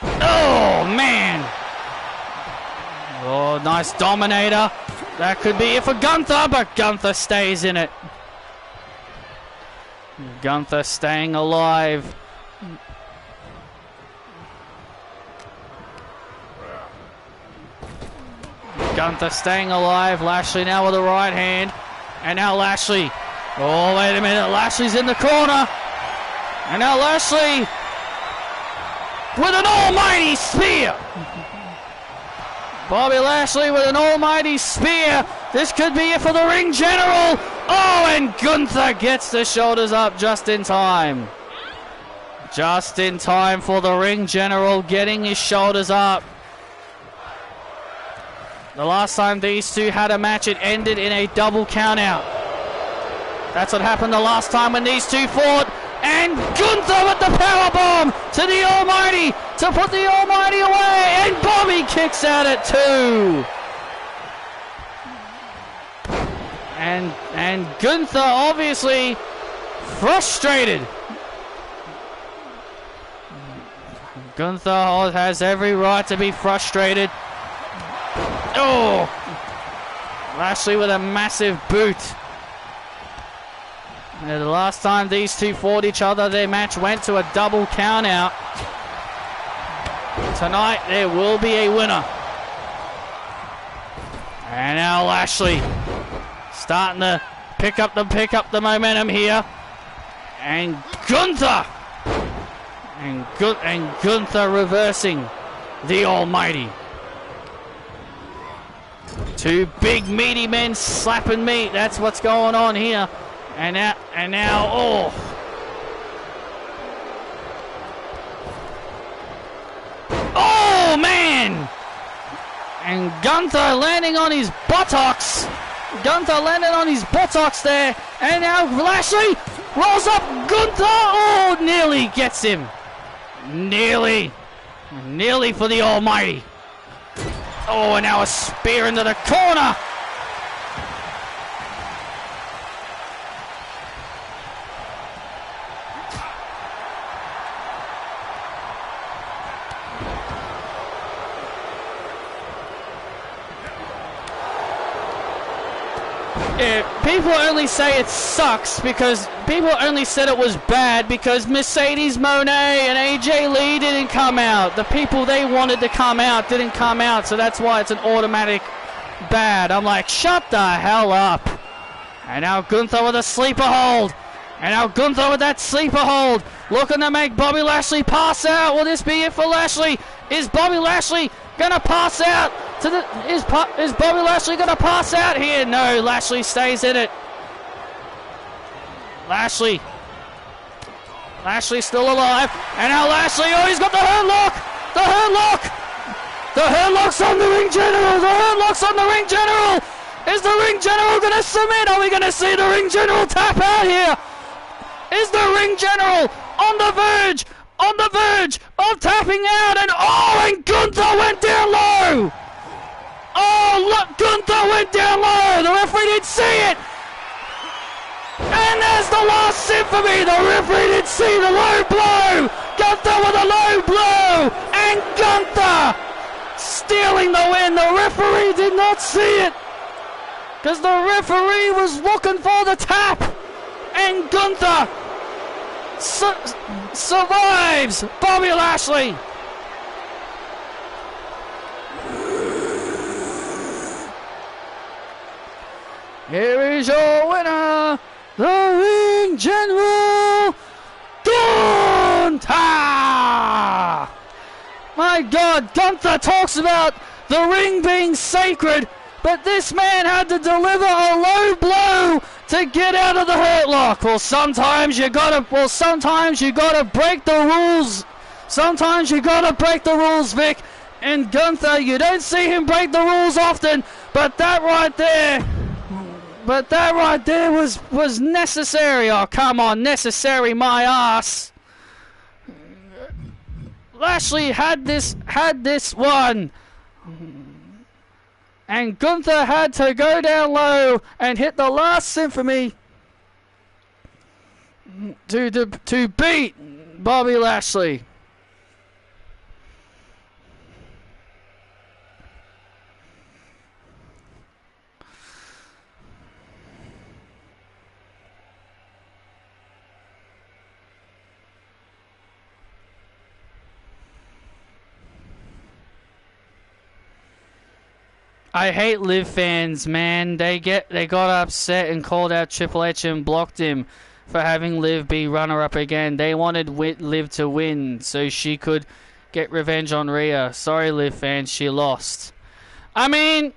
Oh man! Oh, nice Dominator. That could be it for Gunther, but Gunther stays in it. Gunther staying alive. Gunther staying alive. Lashley now with the right hand. And now Lashley. Oh, wait a minute. Lashley's in the corner. And now Lashley with an almighty spear. Bobby Lashley with an almighty spear. This could be it for the ring general. Oh, and Gunther gets the shoulders up just in time. Just in time for the ring general getting his shoulders up. The last time these two had a match, it ended in a double countout. That's what happened the last time when these two fought. And Gunther with the powerbomb to the Almighty. to put the Almighty away, and Bobby kicks out at 2. And Gunther obviously frustrated. Gunther has every right to be frustrated. Oh! Lashley with a massive boot. And the last time these two fought each other, their match went to a double count out. Tonight there will be a winner. And now Lashley starting to pick up the momentum here. And Gunther! And Gunther reversing the Almighty. Two big meaty men slapping meat. That's what's going on here. And now, oh. Oh, man! And Gunther landing on his buttocks. Gunther landed on his buttocks there. And now Lashley rolls up Gunther. Oh, nearly gets him. Nearly for the Almighty. Oh, and now a spear into the corner. People only say it sucks because people only said it was bad because Mercedes Moné and AJ Lee didn't come out. The people they wanted to come out didn't come out, so that's why it's an automatic bad. I'm like, shut the hell up. And now Gunther with a sleeper hold. And now Gunther with that sleeper hold. Looking to make Bobby Lashley pass out. Will this be it for Lashley? Is Bobby Lashley gonna pass out? Is Bobby Lashley gonna pass out here? No, Lashley stays in it. Lashley's still alive. And now Lashley, oh, he's got the hurt lock. The hurt lock. The hurt lock's on the ring general. The hurt lock's on the ring general. Is the ring general gonna submit? Are we gonna see the ring general tap out here? Is the ring general on the verge of tapping out? And Gunther went down low. Oh, look, Gunther went down low. The referee didn't see it. And there's the last symphony. The referee didn't see the low blow. Gunther with a low blow. And Gunther stealing the win. The referee did not see it because the referee was looking for the tap. And Gunther survives Bobby Lashley. Here is your winner, the Ring General, Gunther! My God, Gunther talks about the ring being sacred, but this man had to deliver a low blow to get out of the hurt lock. Well, sometimes you gotta break the rules. Sometimes you gotta break the rules, Vic. And Gunther, you don't see him break the rules often, but that right there was necessary. Oh, come on, necessary, my ass. Lashley had this one. And Gunther had to go down low and hit the last symphony to beat Bobby Lashley. I hate Liv fans, man. They got upset and called out Triple H and blocked him for having Liv be runner-up again. They wanted Liv to win so she could get revenge on Rhea. Sorry, Liv fans, she lost. I mean,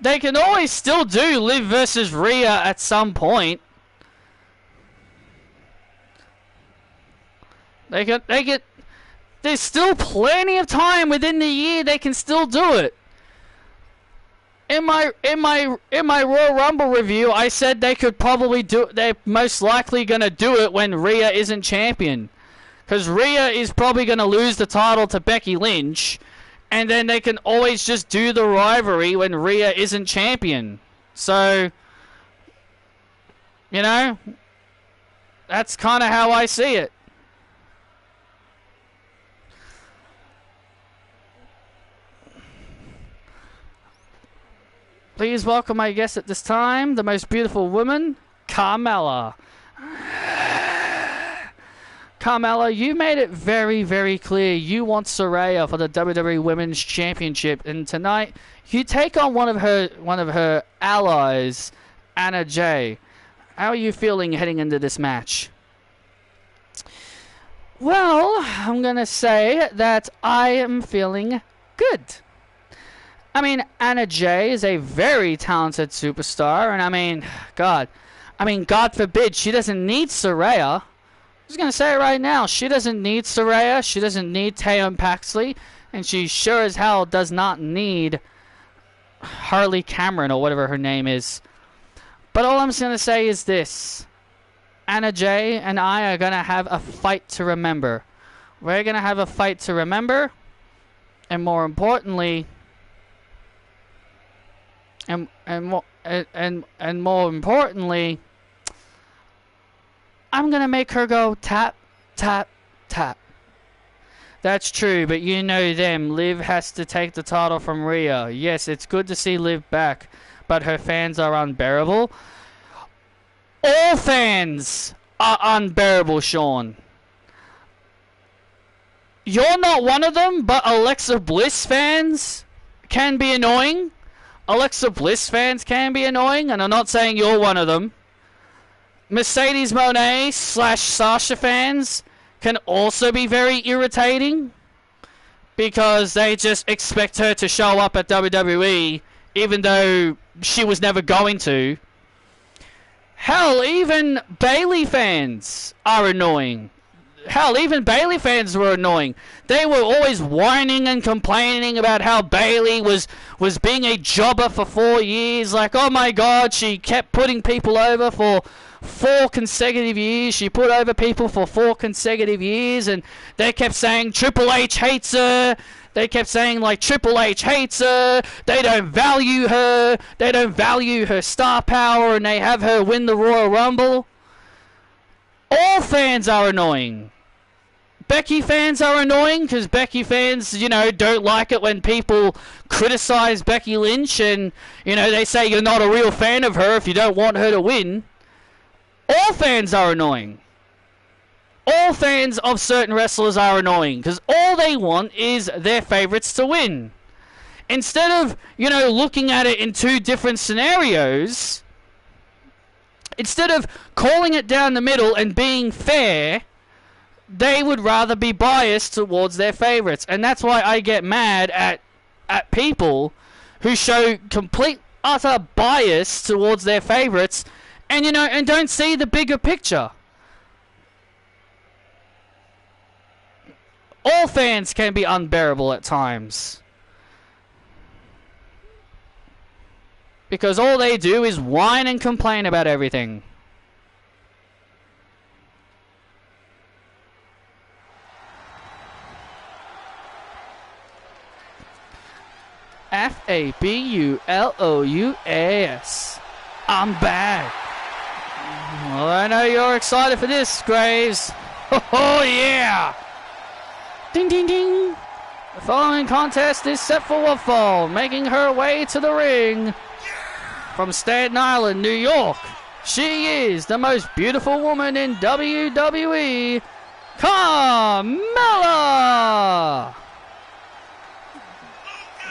they can always still do Liv versus Rhea at some point. There's still plenty of time within the year they can still do it. In my Royal Rumble review, I said they could probably do. They're most likely gonna do it when Rhea isn't champion. Because Rhea is probably going to lose the title to Becky Lynch. And then they can always just do the rivalry when Rhea isn't champion. So, you know, that's kind of how I see it. Please welcome my guest at this time, the most beautiful woman, Carmella. Carmella, you made it very, very clear you want Saraya for the WWE Women's Championship, and tonight you take on one of her allies, Anna Jay. How are you feeling heading into this match? Well, I'm gonna say that I am feeling good. I mean, Anna Jay is a very talented superstar, and God forbid she doesn't need Saraya. I was going to say it right now. She doesn't need Saraya. She doesn't need Tatum Paxley. And she sure as hell does not need Harley Cameron or whatever her name is. But all I'm going to say is this. Anna Jay and I are going to have a fight to remember. We're going to have a fight to remember. And more importantly... And more importantly... I'm going to make her go tap, tap, tap. That's true, but you know them. Liv has to take the title from Rhea. Yes, it's good to see Liv back, but her fans are unbearable. All fans are unbearable, Sean. You're not one of them, but Alexa Bliss fans can be annoying. Alexa Bliss fans can be annoying, and I'm not saying you're one of them. Mercedes Moné / Sasha fans can also be very irritating because they just expect her to show up at WWE even though she was never going to. Hell, even Bayley fans are annoying. Hell, even Bayley fans were annoying. They were always whining and complaining about how Bayley was being a jobber for 4 years. Like, oh my God, she kept putting people over for 4 consecutive years. She put over people for 4 consecutive years, and they kept saying Triple H hates her. They kept saying, like, Triple H hates her. They don't value her. They don't value her star power, and they have her win the Royal Rumble. All fans are annoying. Becky fans are annoying because Becky fans, you know, don't like it when people criticize Becky Lynch and, you know, they say you're not a real fan of her if you don't want her to win. All fans are annoying. All fans of certain wrestlers are annoying because all they want is their favorites to win. Instead of, you know, looking at it in 2 different scenarios, instead of calling it down the middle and being fair, they would rather be biased towards their favorites. And that's why I get mad at people who show complete, utter bias towards their favorites and, you know, and don't see the bigger picture. All fans can be unbearable at times. Because all they do is whine and complain about everything. Fabulous. I'm back. Well, I know you're excited for this, Graves. Oh, yeah. Ding, ding, ding. The following contest is set for one fall, making her way to the ring. From Staten Island, New York, she is the most beautiful woman in WWE, Carmella!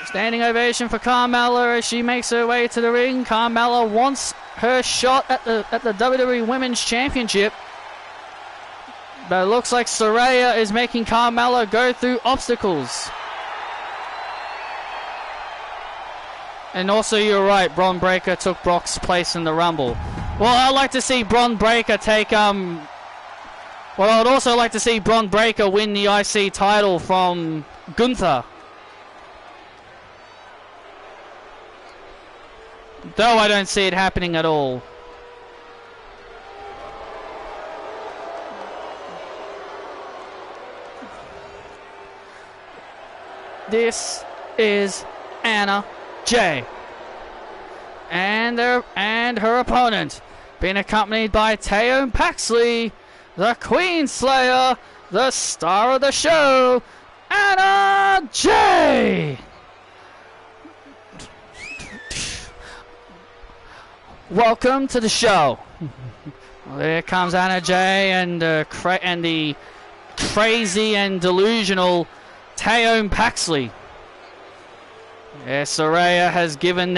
Standing ovation for Carmella as she makes her way to the ring. Carmella wants her shot at the WWE Women's Championship. But it looks like Saraya is making Carmella go through obstacles. And also, you're right, Bron Breakker took Brock's place in the Rumble. Well, I'd like to see Bron Breakker take, Well, I'd also like to see Bron Breakker win the IC title from Gunther. Though I don't see it happening at all. This is Anna Jay. And her opponent, being accompanied by Teo Paxley, the Queen Slayer, the star of the show, Anna Jay. Welcome to the show. There comes Anna Jay and the crazy and delusional Teo Paxley. Yeah, Saraya have given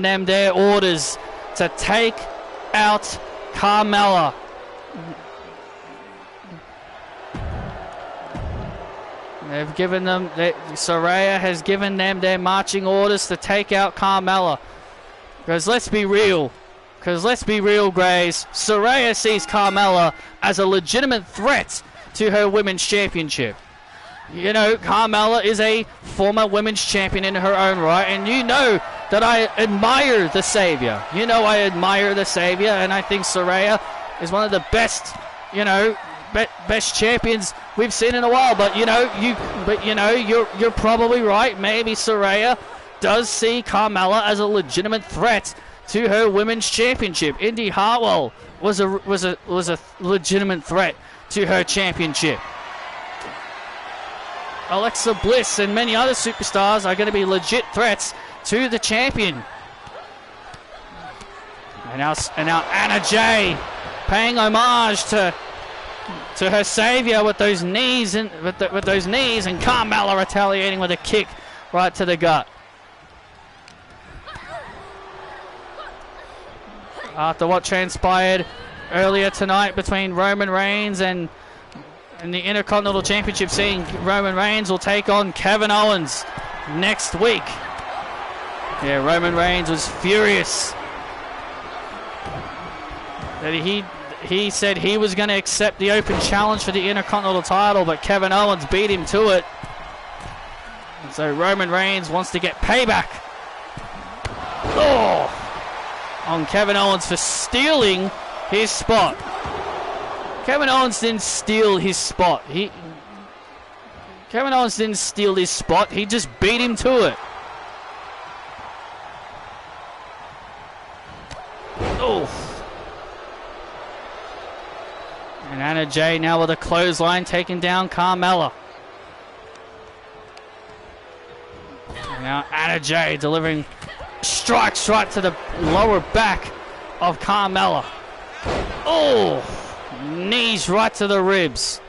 them their orders to take out Carmella. Saraya has given them their marching orders to take out Carmella. Because let's be real, Grays, Saraya sees Carmella as a legitimate threat to her women's championship. You know, Carmella is a former women's champion in her own right, and you know that I admire the Savior. And I think Saraya is one of the best, best champions we've seen in a while. But you're probably right. Maybe Saraya does see Carmella as a legitimate threat to her women's championship. Indy Hartwell was a legitimate threat to her championship. Alexa Bliss and many other superstars are going to be legit threats to the champion. And now Anna Jay paying homage to her savior with those knees and with those knees, and Carmella retaliating with a kick right to the gut. After what transpired earlier tonight between Roman Reigns and the Intercontinental Championship, seeing Roman Reigns will take on Kevin Owens next week. Yeah, Roman Reigns was furious that he said he was going to accept the open challenge for the Intercontinental title, but Kevin Owens beat him to it. And so Roman Reigns wants to get payback on Kevin Owens for stealing his spot. Kevin Owens didn't steal his spot. Kevin Owens didn't steal his spot. He just beat him to it. And Anna Jay now with a clothesline taking down Carmella. And now Anna Jay delivering strikes right to the lower back of Carmella. Knees right to the ribs.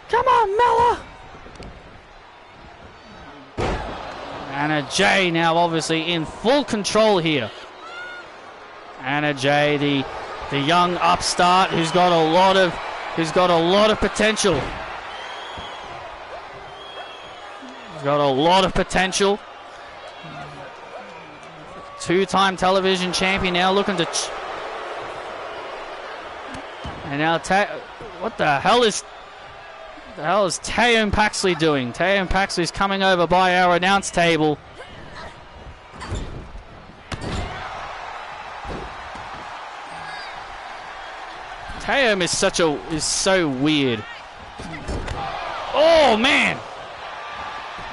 Come on, Mella. Anna Jay now obviously in full control here. Anna Jay, the young upstart who's got a lot of potential. He's got a lot of potential. Two-time television champion now looking to. And now, what the hell is Teo Paxley doing? Teo Paxley's coming over by our announce table. Teo is so weird. Oh man!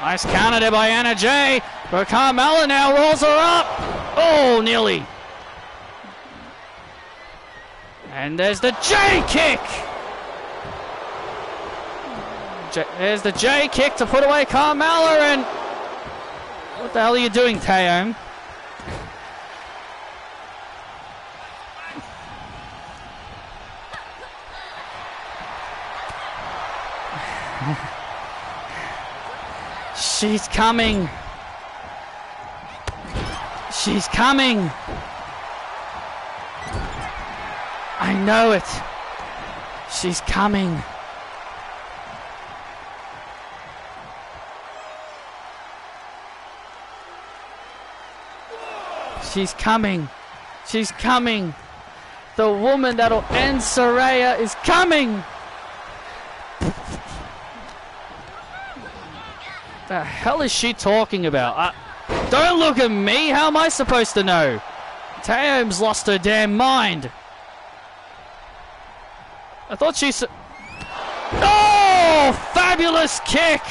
Nice counter there by Anna Jay, but Carmella now rolls her up. Oh, nearly. And there's the J kick. There's the J kick to put away Carmella, and what the hell are you doing, Teo? She's coming. She's coming. I know it. She's coming. She's coming. She's coming. The woman that'll end Saraya is coming. The hell is she talking about? Don't look at me. How am I supposed to know? Teo's lost her damn mind. I thought she... Oh! Fabulous kick!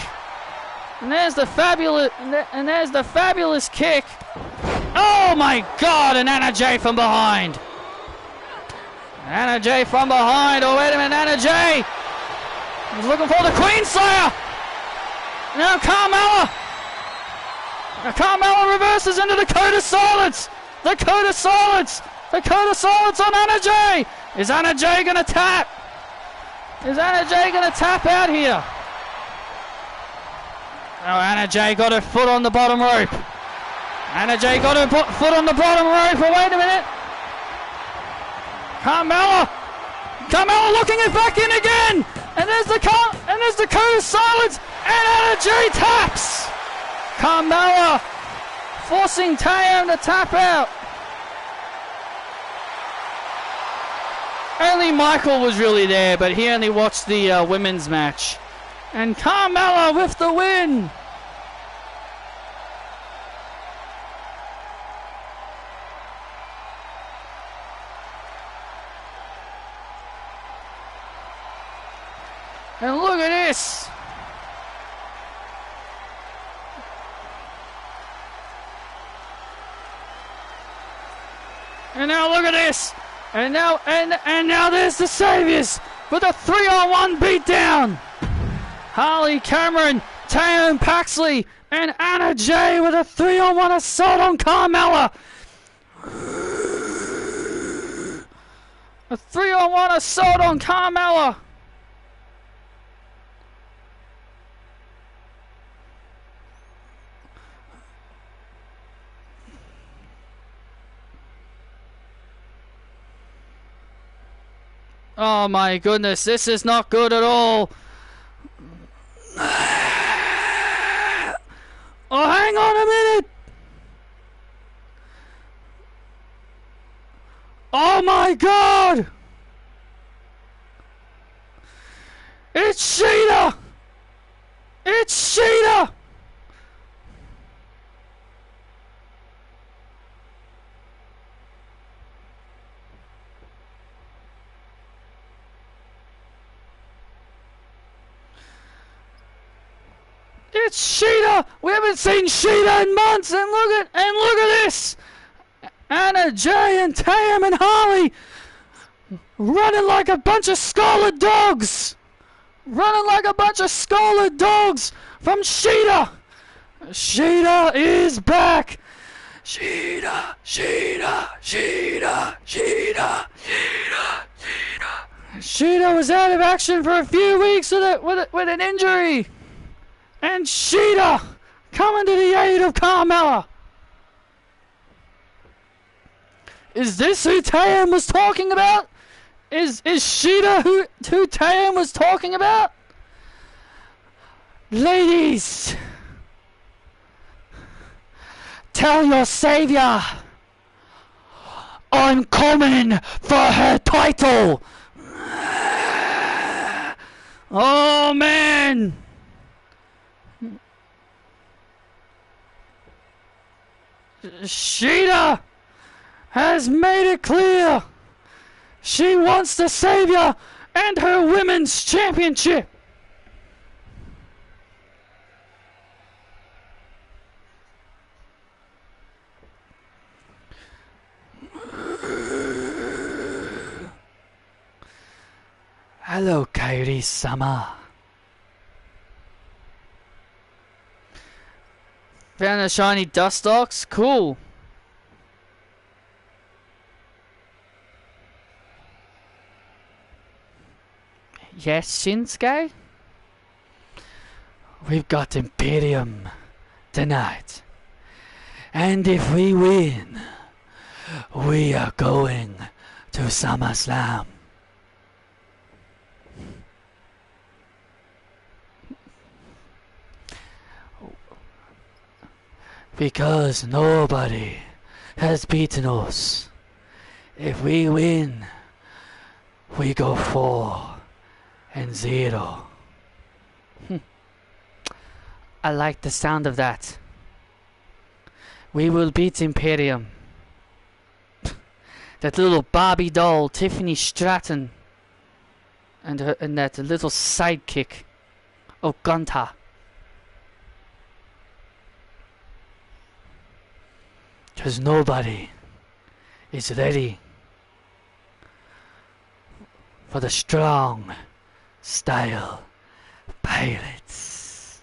And there's the fabulous, kick. Oh my God! And Anna Jay from behind. Anna Jay from behind. Oh wait a minute, Anna Jay is looking for the Queen Slayer. Now Carmella. Now Carmella reverses into the Code of Silence. The Code of Silence. The Code of Silence on Anna Jay. Is Anna Jay gonna tap? Is Anna Jay gonna tap out here? Oh, Anna Jay got her foot on the bottom rope. Anna Jay got her foot on the bottom rope. Oh, wait a minute. Carmella looking it back in again. And there's the Code of Silence. And Anna Jay taps. Carmella forcing Taeyam to tap out. Only Michael was really there, but he only watched the women's match. And Carmella with the win. And look at this. And now look at this. And now there's the Saviors with a 3-on-1 beatdown. Harley Cameron, Taeyam Paxley, and Anna Jay with a 3-on-1 assault on Carmella. A 3-on-1 assault on Carmella. Oh my goodness, this is not good at all. Oh, hang on a minute. Oh my God. It's Sheeta. It's Sheeta. It's Sheeta! We haven't seen Sheeta in months, and look at this! Anna Jay and Taeyam and Harley running like a bunch of scarlet dogs! Running like a bunch of scarlet dogs from Sheeta! Sheeta is back! Sheeta, Sheeta, Sheeta, Sheeta, Sheeta, Sheeta. Sheeta was out of action for a few weeks with an injury. And Sheeta coming to the aid of Carmella. Is this who Taeyam was talking about? Is Sheeta who Taeyam was talking about? Ladies, tell your savior I'm coming for her title. Oh man. Sheeta has made it clear she wants the savior and her women's championship. Hello, Kairi-sama. Found a shiny dust ox? Cool. Yes, Shinsuke? We've got Imperium tonight. And if we win, we are going to SummerSlam. Because nobody has beaten us. If we win, we go 4-0. I like the sound of that. We will beat Imperium. That little Barbie doll, Tiffany Stratton, and that little sidekick, Gunta. Because nobody is ready for the strong style pirates.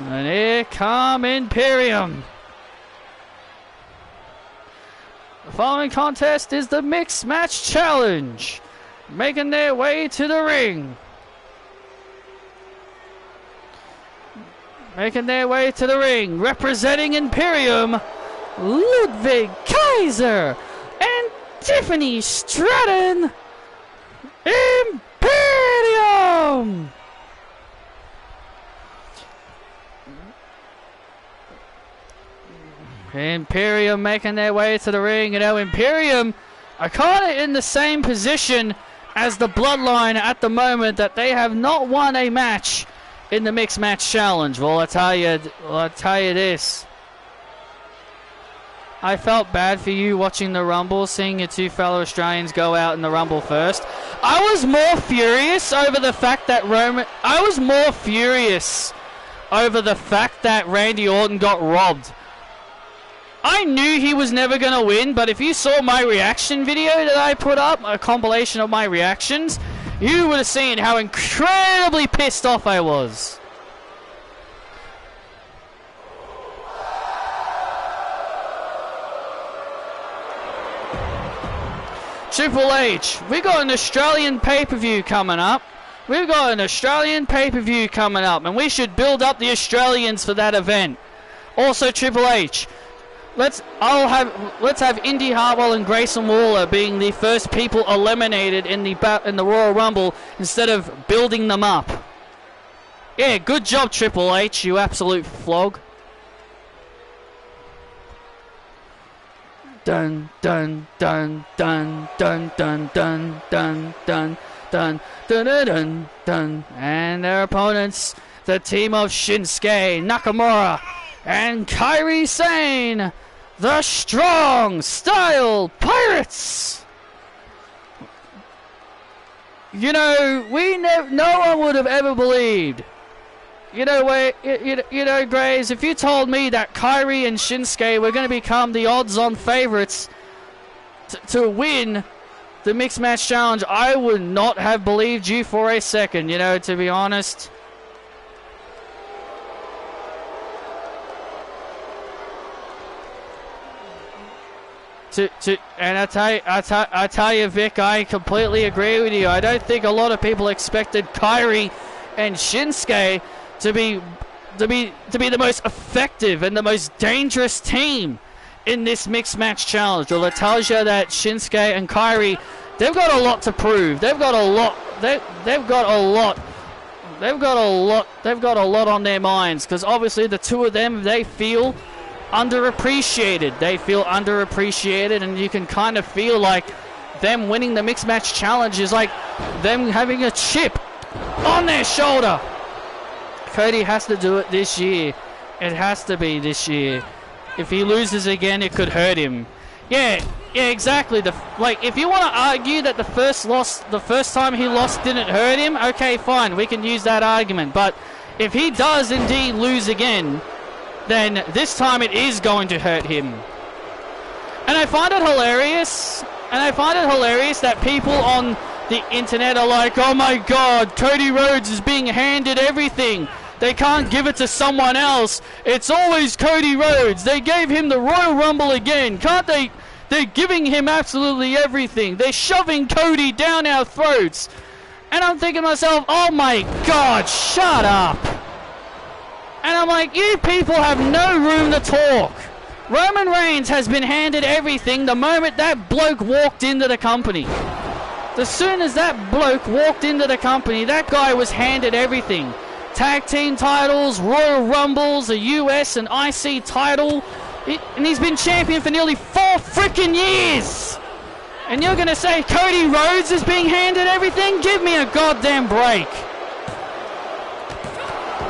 And here come Imperium. The following contest is the Mixed Match Challenge. Making their way to the ring. Representing Imperium, Ludwig Kaiser and Tiffany Stratton. Imperium! Imperium making their way to the ring. You know, Imperium are kind of in the same position as the Bloodline at the moment, that they have not won a match in the Mixed Match Challenge. Well, I'll tell you this. I felt bad for you watching the Rumble, seeing your two fellow Australians go out in the Rumble first. I was more furious over the fact that Randy Orton got robbed. I knew he was never going to win, but if you saw my reaction video that I put up, a compilation of my reactions, you would have seen how incredibly pissed off I was. Triple H, we got an Australian pay-per-view coming up. And we should build up the Australians for that event. Also, Triple H, let's have Indy Hartwell and Grayson Waller being the first people eliminated in the Royal Rumble instead of building them up. Yeah, good job, Triple H, you absolute flog. Dun dun dun dun dun dun dun dun dun dun dun dun dun. And their opponents, the team of Shinsuke Nakamura and Kairi Sane, the Strong Style Pirates. You know, no one would have ever believed. You know, Graves, if you told me that Kairi and Shinsuke were going to become the odds-on favorites to win the Mixed Match Challenge, I would not have believed you for a second, you know, to be honest. And I tell you, Vic, I completely agree with you. I don't think a lot of people expected Kairi and Shinsuke to be the most effective and the most dangerous team in this Mixed Match Challenge. Well, it tells you that Shinsuke and Kairi, they've got a lot to prove. They've got a lot on their minds, because obviously the two of them, they feel underappreciated, and you can kind of feel like them winning the Mixed Match Challenge is like them having a chip on their shoulder. Cody has to do it this year. It has to be this year. If he loses again, it could hurt him. Yeah, exactly. If you want to argue that the first time he lost didn't hurt him, okay, fine, we can use that argument. But if he does indeed lose again, then this time it is going to hurt him. And I find it hilarious. That people on the internet are like, oh my god, Cody Rhodes is being handed everything. They can't give it to someone else. It's always Cody Rhodes. They gave him the Royal Rumble again. Can't they? They're giving him absolutely everything. They're shoving Cody down our throats. And I'm thinking to myself, oh my god, shut up. And I'm like, you people have no room to talk. Roman Reigns has been handed everything the moment that bloke walked into the company. As soon as that bloke walked into the company, that guy was handed everything. tag team titles, Royal Rumbles, a US and IC title, and he's been champion for nearly 4 freaking years. And you're going to say Cody Rhodes is being handed everything? Give me a goddamn break.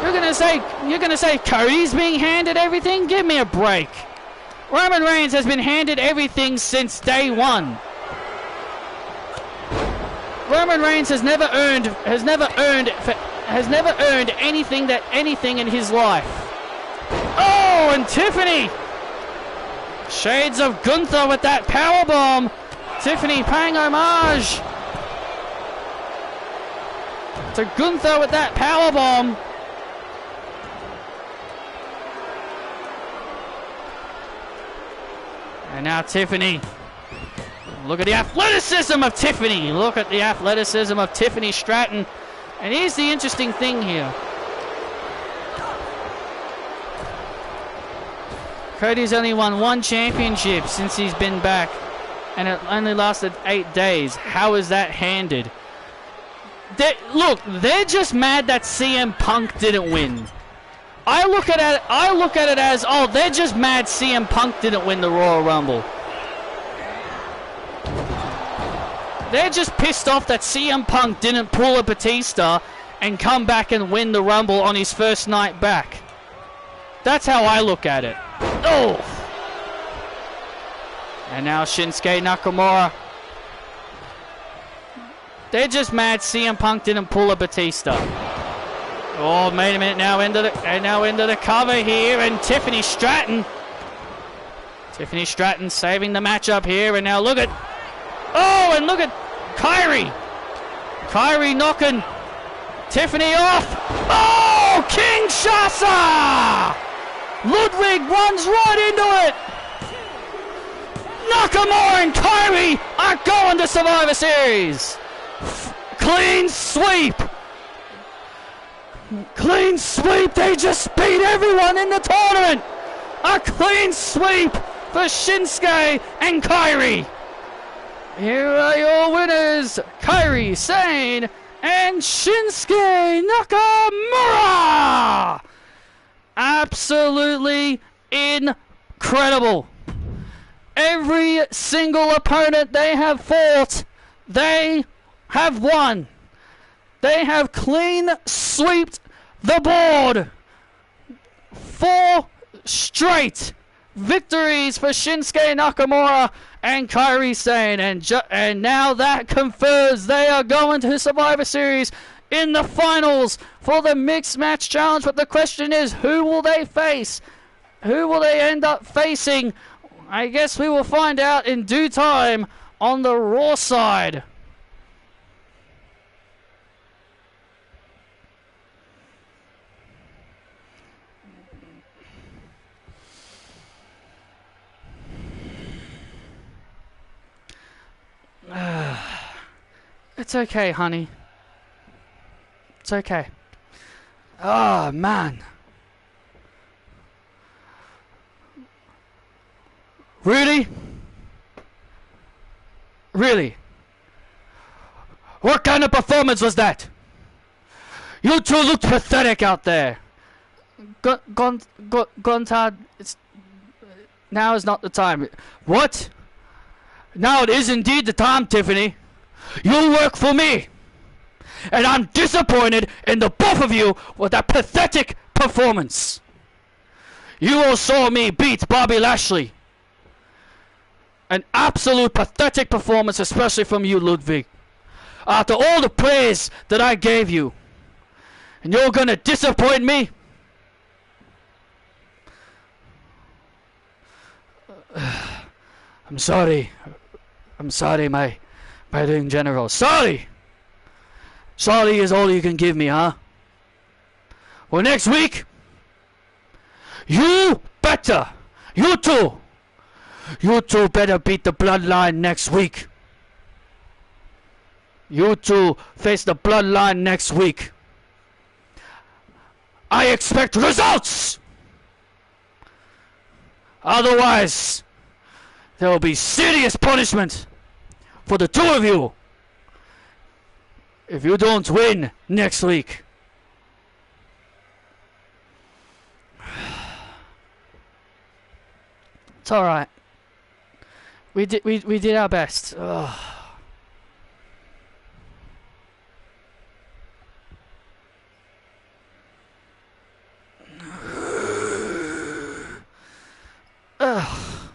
You're going to say Cody's being handed everything? Give me a break. Roman Reigns has been handed everything since day one. Roman Reigns has never earned anything in his life. Oh, and Tiffany. Shades of Gunther with that powerbomb. Tiffany paying homage to Gunther with that powerbomb. And now Tiffany. Look at the athleticism of Tiffany. Look at the athleticism of Tiffany Stratton. And here's the interesting thing here. Cody's only won 1 championship since he's been back. And it only lasted 8 days. How is that handed? They're just mad that CM Punk didn't win. I look at it as, oh, they're just mad CM Punk didn't win the Royal Rumble. They're just pissed off that CM Punk didn't pull a Batista and come back and win the Rumble on his first night back. That's how I look at it. Oh! And now Shinsuke Nakamura. They're just mad CM Punk didn't pull a Batista. Oh, wait a minute, now into the cover here, and Tiffany Stratton. Tiffany Stratton saving the matchup here, and now look at... Oh, and look at Kyrie. Kyrie knocking Tiffany off. Oh, Kinshasa! Ludwig runs right into it. Nakamura and Kyrie are going to Survivor Series. Clean sweep. Clean sweep. They just beat everyone in the tournament. A clean sweep for Shinsuke and Kyrie. Here are your winners, Kairi Sane and Shinsuke Nakamura! Absolutely incredible. Every single opponent they have fought, they have won. They have clean swept the board. 4 straight victories for Shinsuke Nakamura and Kairi Sane, and now that confers they are going to Survivor Series in the finals for the Mixed Match Challenge. But the question is, who will they face? Who will they end up facing? I guess we will find out in due time on the Raw side. It's okay, honey. It's okay. Oh, man. Really? Really? What kind of performance was that? You two looked pathetic out there. Gontard, now is not the time. What? Now it is indeed the time, Tiffany. You work for me. And I'm disappointed in the both of you with that pathetic performance. You all saw me beat Bobby Lashley. An absolute pathetic performance, especially from you, Ludwig. After all the praise that I gave you. And you're gonna disappoint me? I'm sorry. I'm sorry, my in general. Sorry! Sorry is all you can give me, huh? Well, next week, you better, you two better beat the Bloodline next week. You two face the Bloodline next week. I expect results! Otherwise, there will be serious punishment for the two of you if you don't win next week. It's alright. We did our best. Ugh. Ugh.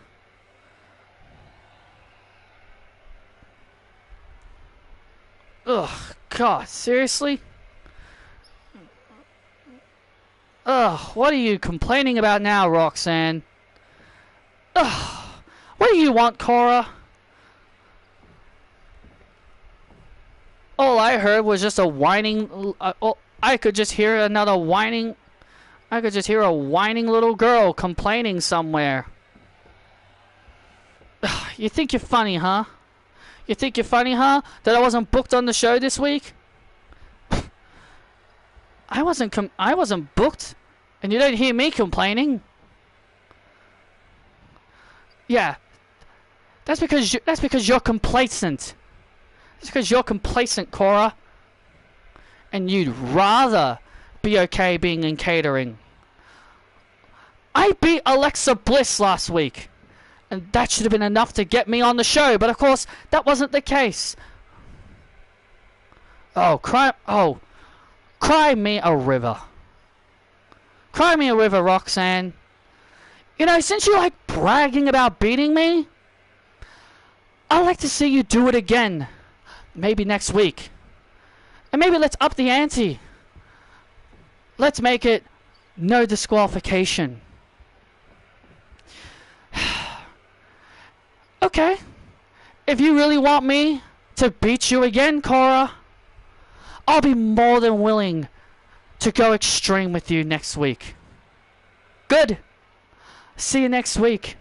Ugh. God, seriously? Ugh. What are you complaining about now, Roxanne? Ugh. What do you want, Cora? All I heard was just a whining... I could just hear another whining... I could just hear a whining little girl complaining somewhere. Ugh, you think you're funny, huh? You think you're funny, huh? That I wasn't booked on the show this week? I wasn't booked, and you don't hear me complaining. Yeah, that's because you're complacent. That's because you're complacent, Cora. And you'd rather be okay being in catering. I beat Alexa Bliss last week, and that should have been enough to get me on the show. But of course, that wasn't the case. Cry me a river. Cry me a river, Roxanne. You know, since you like bragging about beating me, I'd like to see you do it again. Maybe next week. And maybe let's up the ante. Let's make it no disqualification. Okay. If you really want me to beat you again, Cora, I'll be more than willing to go extreme with you next week. Good. See you next week.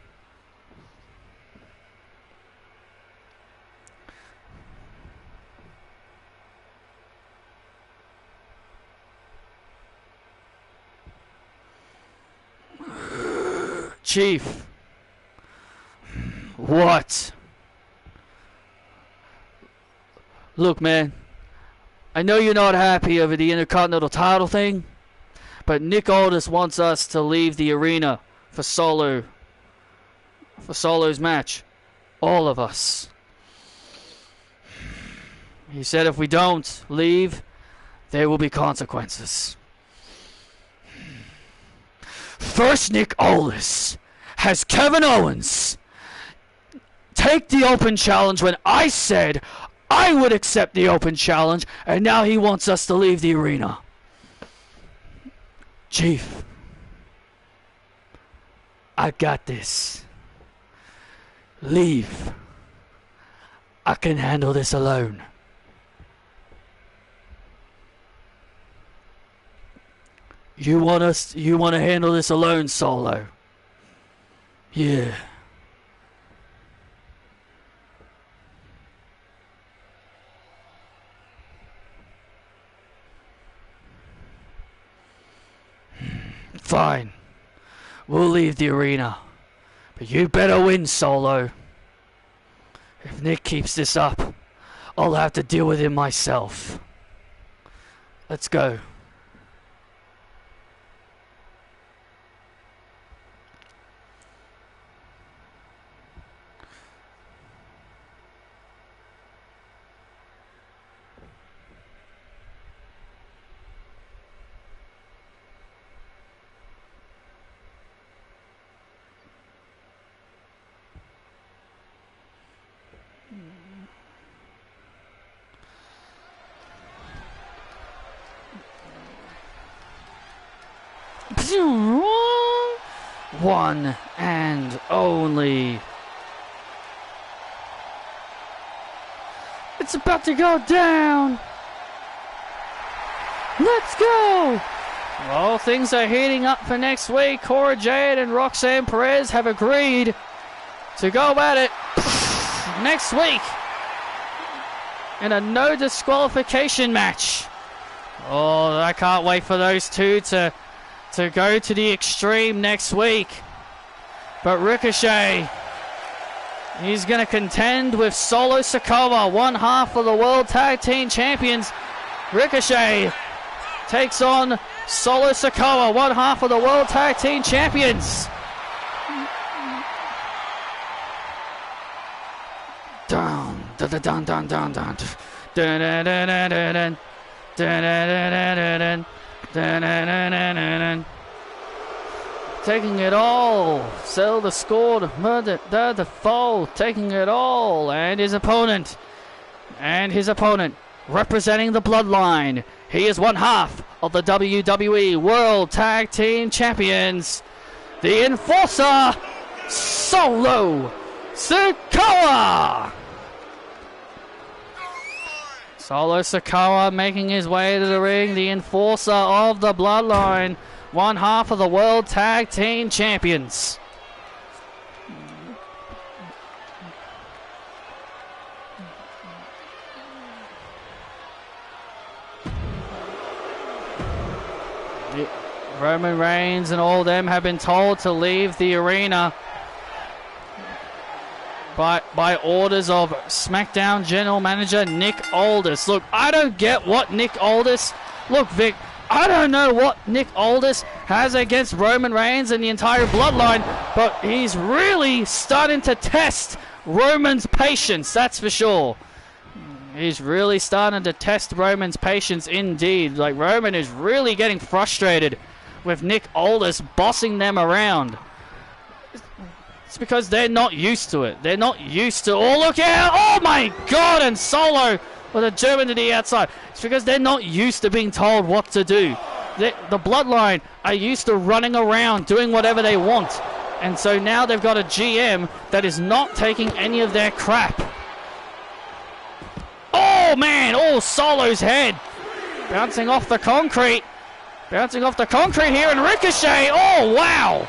Chief. What? Look, man. I know you're not happy over the Intercontinental title thing, but Nick Aldis wants us to leave the arena for Solo's match. All of us. He said if we don't leave, there will be consequences. First, Nick Aldis has Kevin Owens take the open challenge when I said I would accept the open challenge, and now he wants us to leave the arena. Chief, I got this. Leave. I can handle this alone. You want to handle this alone, Solo? Yeah. Fine. We'll leave the arena. But you better win, Solo. If Nick keeps this up, I'll have to deal with him myself. Let's go. One and only. It's about to go down. Let's go. Well, things are heating up for next week. Cora Jade and Roxanne Perez have agreed to go at it next week in a no disqualification match. Oh, I can't wait for those two to go to the extreme next week. But Ricochet, he's going to contend with Solo Sikoa, one half of the World Tag Team Champions. Ricochet takes on Solo Sikoa, one half of the World Tag Team Champions. dun dun dun dun dun dun dun dun dun dun dun dun. Taking it all, sell the score, murder the foe, taking it all, and his opponent, representing the bloodline. He is one half of the WWE World Tag Team Champions, the Enforcer, Solo Sikoa. Solo Sikoa making his way to the ring, the Enforcer of the bloodline, one half of the World Tag Team Champions. Roman Reigns and all them have been told to leave the arena by orders of SmackDown General Manager Nick Aldis. Look, I don't get what Nick Aldis... Look, Vic, I don't know what Nick Aldis has against Roman Reigns and the entire bloodline, but he's really starting to test Roman's patience, that's for sure. He's really starting to test Roman's patience indeed. Like, Roman is really getting frustrated with Nick Aldis bossing them around. It's because they're not used to it. They're not used to... Oh, look out! Oh, my God! And Solo with a German to the outside. It's because they're not used to being told what to do. The bloodline are used to running around, doing whatever they want. And so now they've got a GM that is not taking any of their crap. Oh, man! Oh, Solo's head. Bouncing off the concrete. Bouncing off the concrete here, and Ricochet! Oh, wow!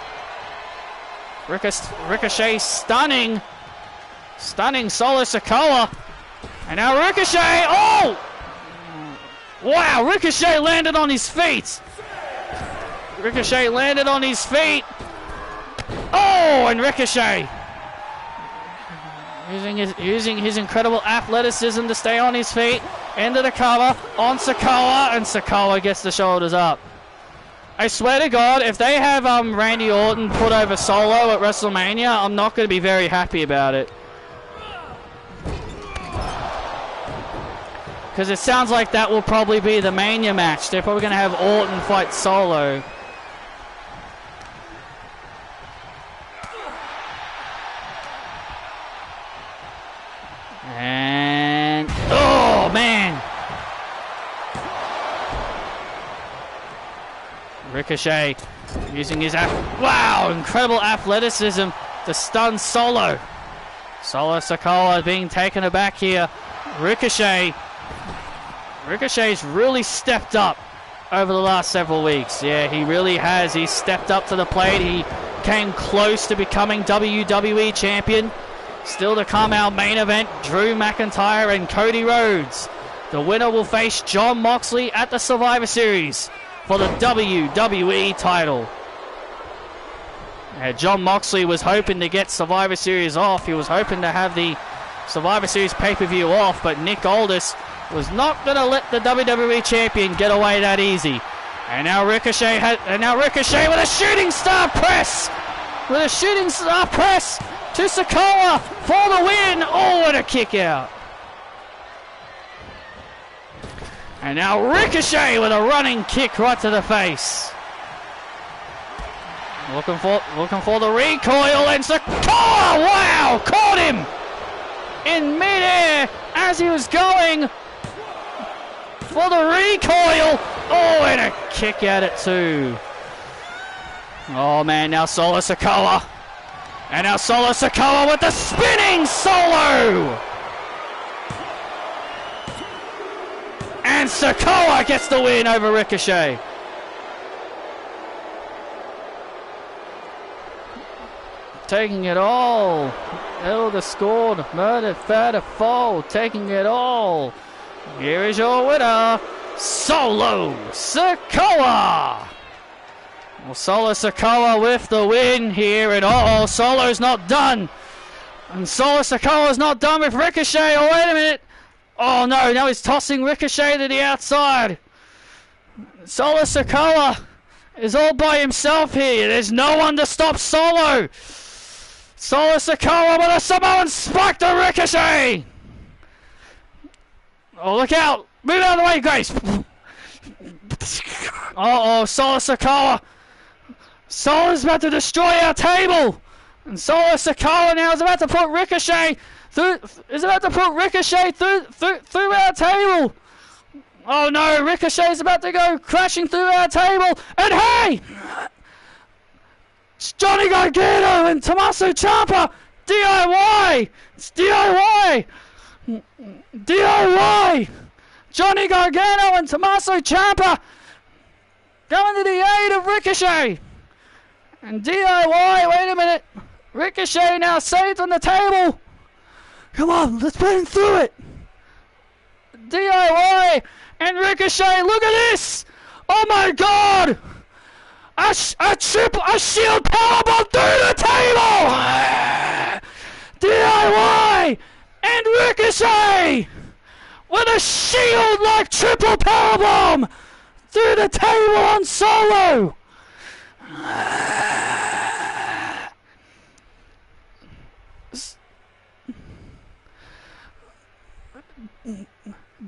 Ricochet stunning Solo Sikoa. And now Ricochet! Oh! Wow, Ricochet landed on his feet. Ricochet landed on his feet. Oh, and Ricochet using his incredible athleticism to stay on his feet. Into the cover on Sikoa, and Sikoa gets the shoulders up. I swear to God, if they have Randy Orton put over Solo at WrestleMania, I'm not going to be very happy about it. Because it sounds like that will probably be the Mania match. They're probably going to have Orton fight Solo. And... oh, man! Ricochet using his... wow! Incredible athleticism to stun Solo. Solo Sikoa being taken aback here. Ricochet's really stepped up over the last several weeks. Yeah, he really has. He's stepped up to the plate. He came close to becoming WWE Champion. Still to come, our main event, Drew McIntyre and Cody Rhodes. The winner will face Jon Moxley at the Survivor Series for the WWE title. Jon Moxley was hoping to get Survivor Series off. He was hoping to have the Survivor Series pay-per-view off, but Nick Aldis was not going to let the WWE Champion get away that easy. And now Ricochet with a shooting star press! With a shooting star press to Sikoa for the win! Oh, what a kick out! And now Ricochet with a running kick right to the face. Looking for the recoil, and Sikoa, wow, caught him in midair as he was going for the recoil. Oh, and a kick at it too. Oh man, now Solo Sikoa. And now Solo Sikoa with the spinning Solo. And Sikoa gets the win over Ricochet. Taking it all. Elder scored. Murdered, fair fall. Taking it all. Here is your winner, Solo Sikoa. Well, Solo Sikoa with the win here. And uh-oh, Solo's not done. And Solo Sikoa's not done with Ricochet. Oh, wait a minute. Oh no, now he's tossing Ricochet to the outside. Solo Sikoa is all by himself here. There's no one to stop Solo. Solo Sikoa with a Samoan spike to Ricochet. Oh, look out! Move out of the way, Grace! Uh-oh, Solo Sikoa! Solo's about to destroy our table! And Solo Sikoa now is about to put Ricochet through our table! Oh no, Ricochet's about to go crashing through our table! And hey! It's Johnny Gargano and Tommaso Ciampa! DIY! It's DIY! DIY! Johnny Gargano and Tommaso Ciampa going to the aid of Ricochet! And DIY, wait a minute! Ricochet now saved on the table! Come on, let's put him through it! DIY and Ricochet, look at this! Oh my god! A shield powerbomb through the table! DIY and Ricochet with a shield-like triple powerbomb through the table on Solo!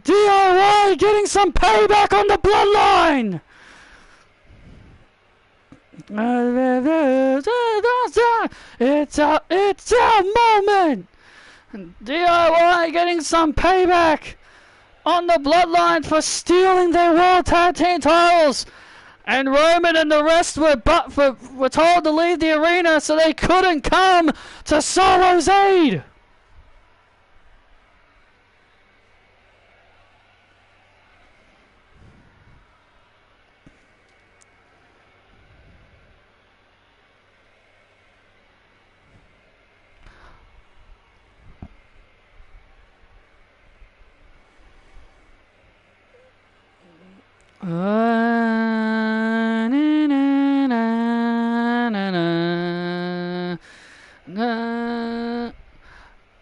DIY getting some payback on the bloodline! It's our moment! DIY getting some payback on the bloodline for stealing their World Tag Team titles! And Roman and the rest were told to leave the arena so they couldn't come to Solo's aid!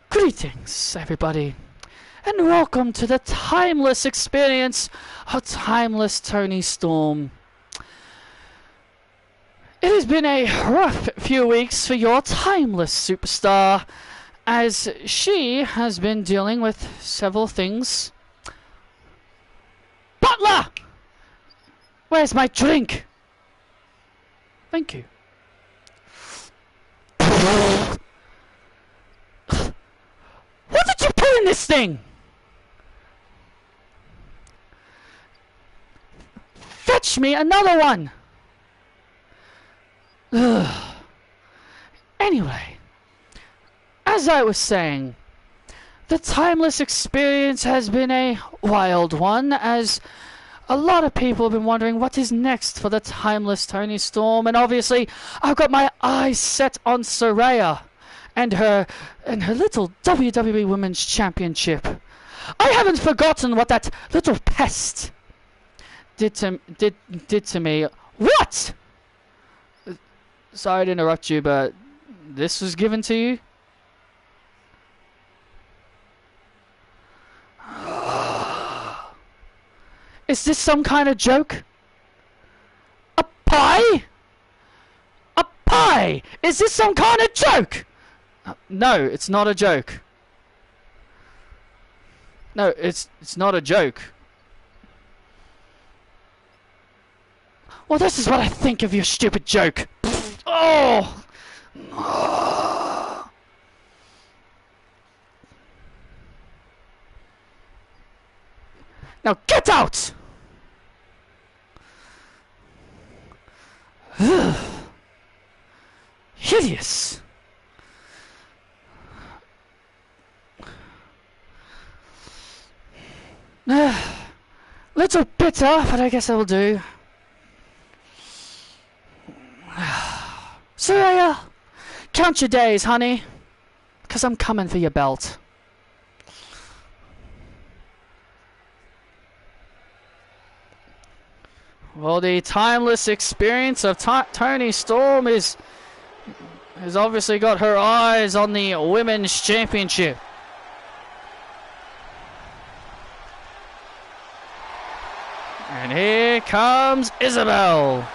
Greetings, everybody, and welcome to the timeless experience of Timeless Toni Storm. It has been a rough few weeks for your timeless superstar, as she has been dealing with several things. Butler! Where's my drink? Thank you. What did you put in this thing? Fetch me another one! Ugh. Anyway, as I was saying, the timeless experience has been a wild one, as a lot of people have been wondering what is next for the timeless Toni Storm, and obviously I've got my eyes set on Saraya and her little WWE Women's Championship. I haven't forgotten what that little pest did to me. What? Sorry to interrupt you, but this was given to you? Is this some kind of joke? A pie? A pie? Is this some kind of joke? No, it's not a joke. No, it's not a joke. Well, this is what I think of your stupid joke. Oh! Now get out! Hideous. Little bitter, but I guess I will do. Saraya, count your days, honey, 'cause I'm coming for your belt. Well, the timeless experience of Toni Storm has obviously got her eyes on the Women's Championship. And here comes Isabel.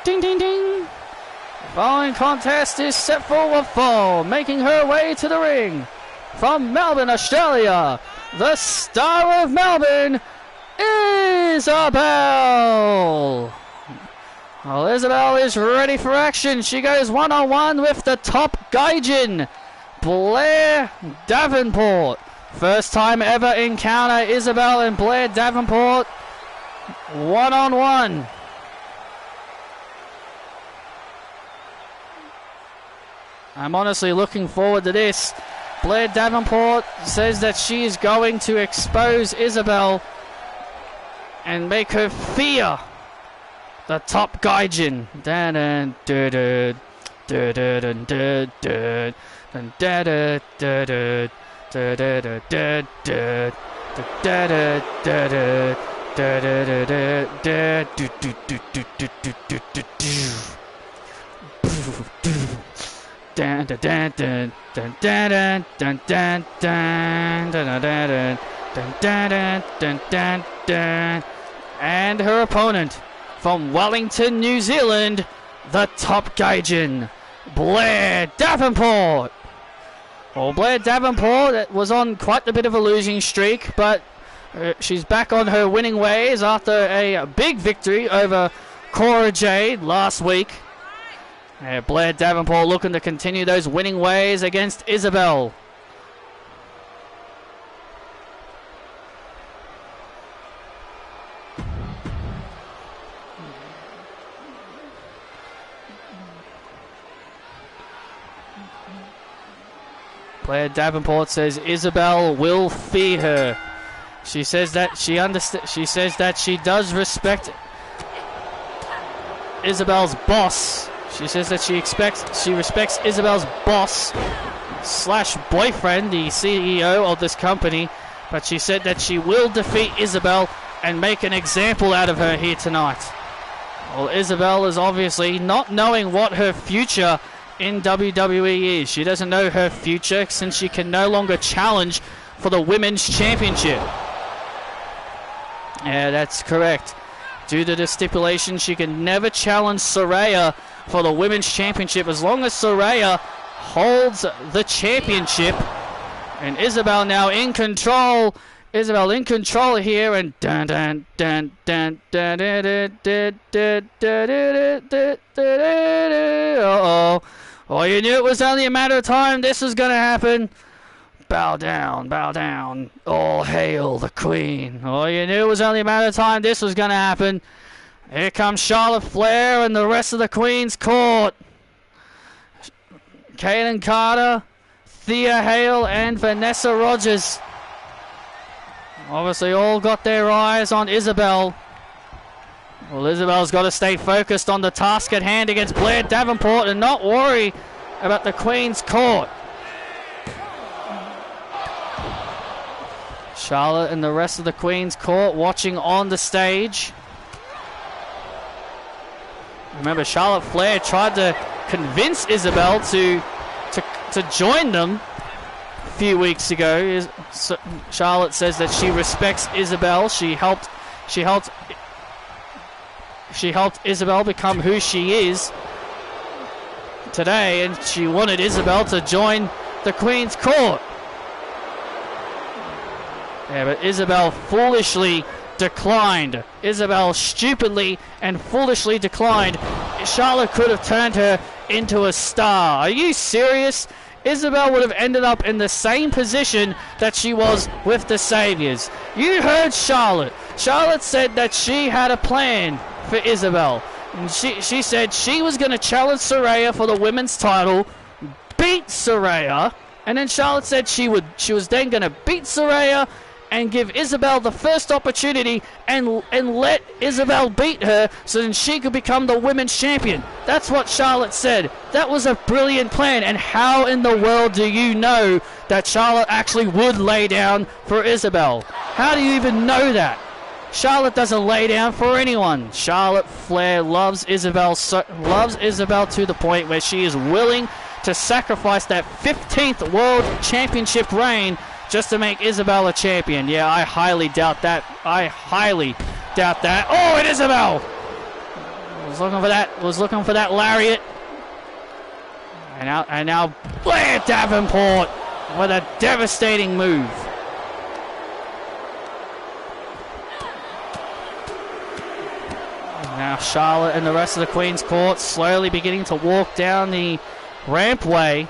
Ding, ding, ding. The following contest is set for a fall, making her way to the ring from Melbourne, Australia, the star of Melbourne, Isabel. Well, Isabel is ready for action. She goes one-on-one with the top gaijin, Blair Davenport. First time ever encounter Isabel and Blair Davenport one-on-one. I'm honestly looking forward to this. Blair Davenport says that she is going to expose Isabel and make her fear the top gaijin. And her opponent from Wellington, New Zealand, the top gaijin, Blair Davenport. Well, Blair Davenport was on quite a bit of a losing streak, but she's back on her winning ways after a big victory over Cora Jade last week. Blair Davenport looking to continue those winning ways against Isabel. Blair Davenport says Isabel will fear her. She says that she does respect Isabel's boss. She says that she respects Isabel's boss / boyfriend, the CEO of this company, but she said that she will defeat Isabel and make an example out of her here tonight. Well, Isabel is obviously not knowing what her future in WWE is. She doesn't know her future since she can no longer challenge for the Women's Championship. Yeah, that's correct. Due to the stipulation, she can never challenge Saraya for the Women's Championship as long as Saraya holds the championship. And Isabel now in control. Isabel in control here, and uh-oh. Oh, you knew it was only a matter of time this was going to happen. Bow down, bow down. All hail the Queen. Oh, you knew it was only a matter of time this was going to happen. Here comes Charlotte Flair and the rest of the Queen's Court. Kaylin Carter, Thea Hale, and Vanessa Rogers. Obviously all got their eyes on Isabel. Well, Isabel's got to stay focused on the task at hand against Blair Davenport and not worry about the Queen's Court. Charlotte and the rest of the Queen's Court watching on the stage. Remember, Charlotte Flair tried to convince Isabel to join them a few weeks ago. Charlotte says that she respects Isabel. She helped Isabel become who she is today, and she wanted Isabel to join the Queen's Court. Yeah, but Isabel foolishly declined. Isabel stupidly and foolishly declined. Charlotte could have turned her into a star. Are you serious? Isabel would have ended up in the same position that she was with the Saviors. You heard Charlotte. Charlotte said that she had a plan for Isabel. And she said she was going to challenge Saraya for the women's title, beat Saraya, and then Charlotte said she was then going to beat Saraya and give Isabel the first opportunity and let Isabel beat her so then she could become the women's champion. That's what Charlotte said. That was a brilliant plan. And how in the world do you know that Charlotte actually would lay down for Isabel? How do you even know that? Charlotte doesn't lay down for anyone. Charlotte Flair loves Isabel to the point where she is willing to sacrifice that 15th World Championship reign just to make Isabel a champion. Yeah, I highly doubt that. I highly doubt that. Oh, and Isabel was looking for that lariat. And now Blair Davenport with a devastating move. Now Charlotte and the rest of the Queen's Court slowly beginning to walk down the rampway.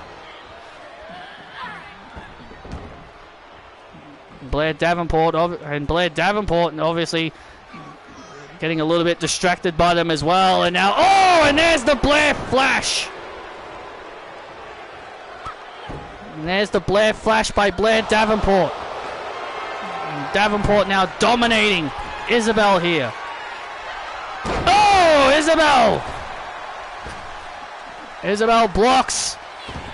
Blair Davenport obviously getting a little bit distracted by them as well. And now, and there's the Blair Flash. And there's the Blair Flash by Blair Davenport. And Davenport now dominating Isabel here. Oh, Isabel! Isabel blocks.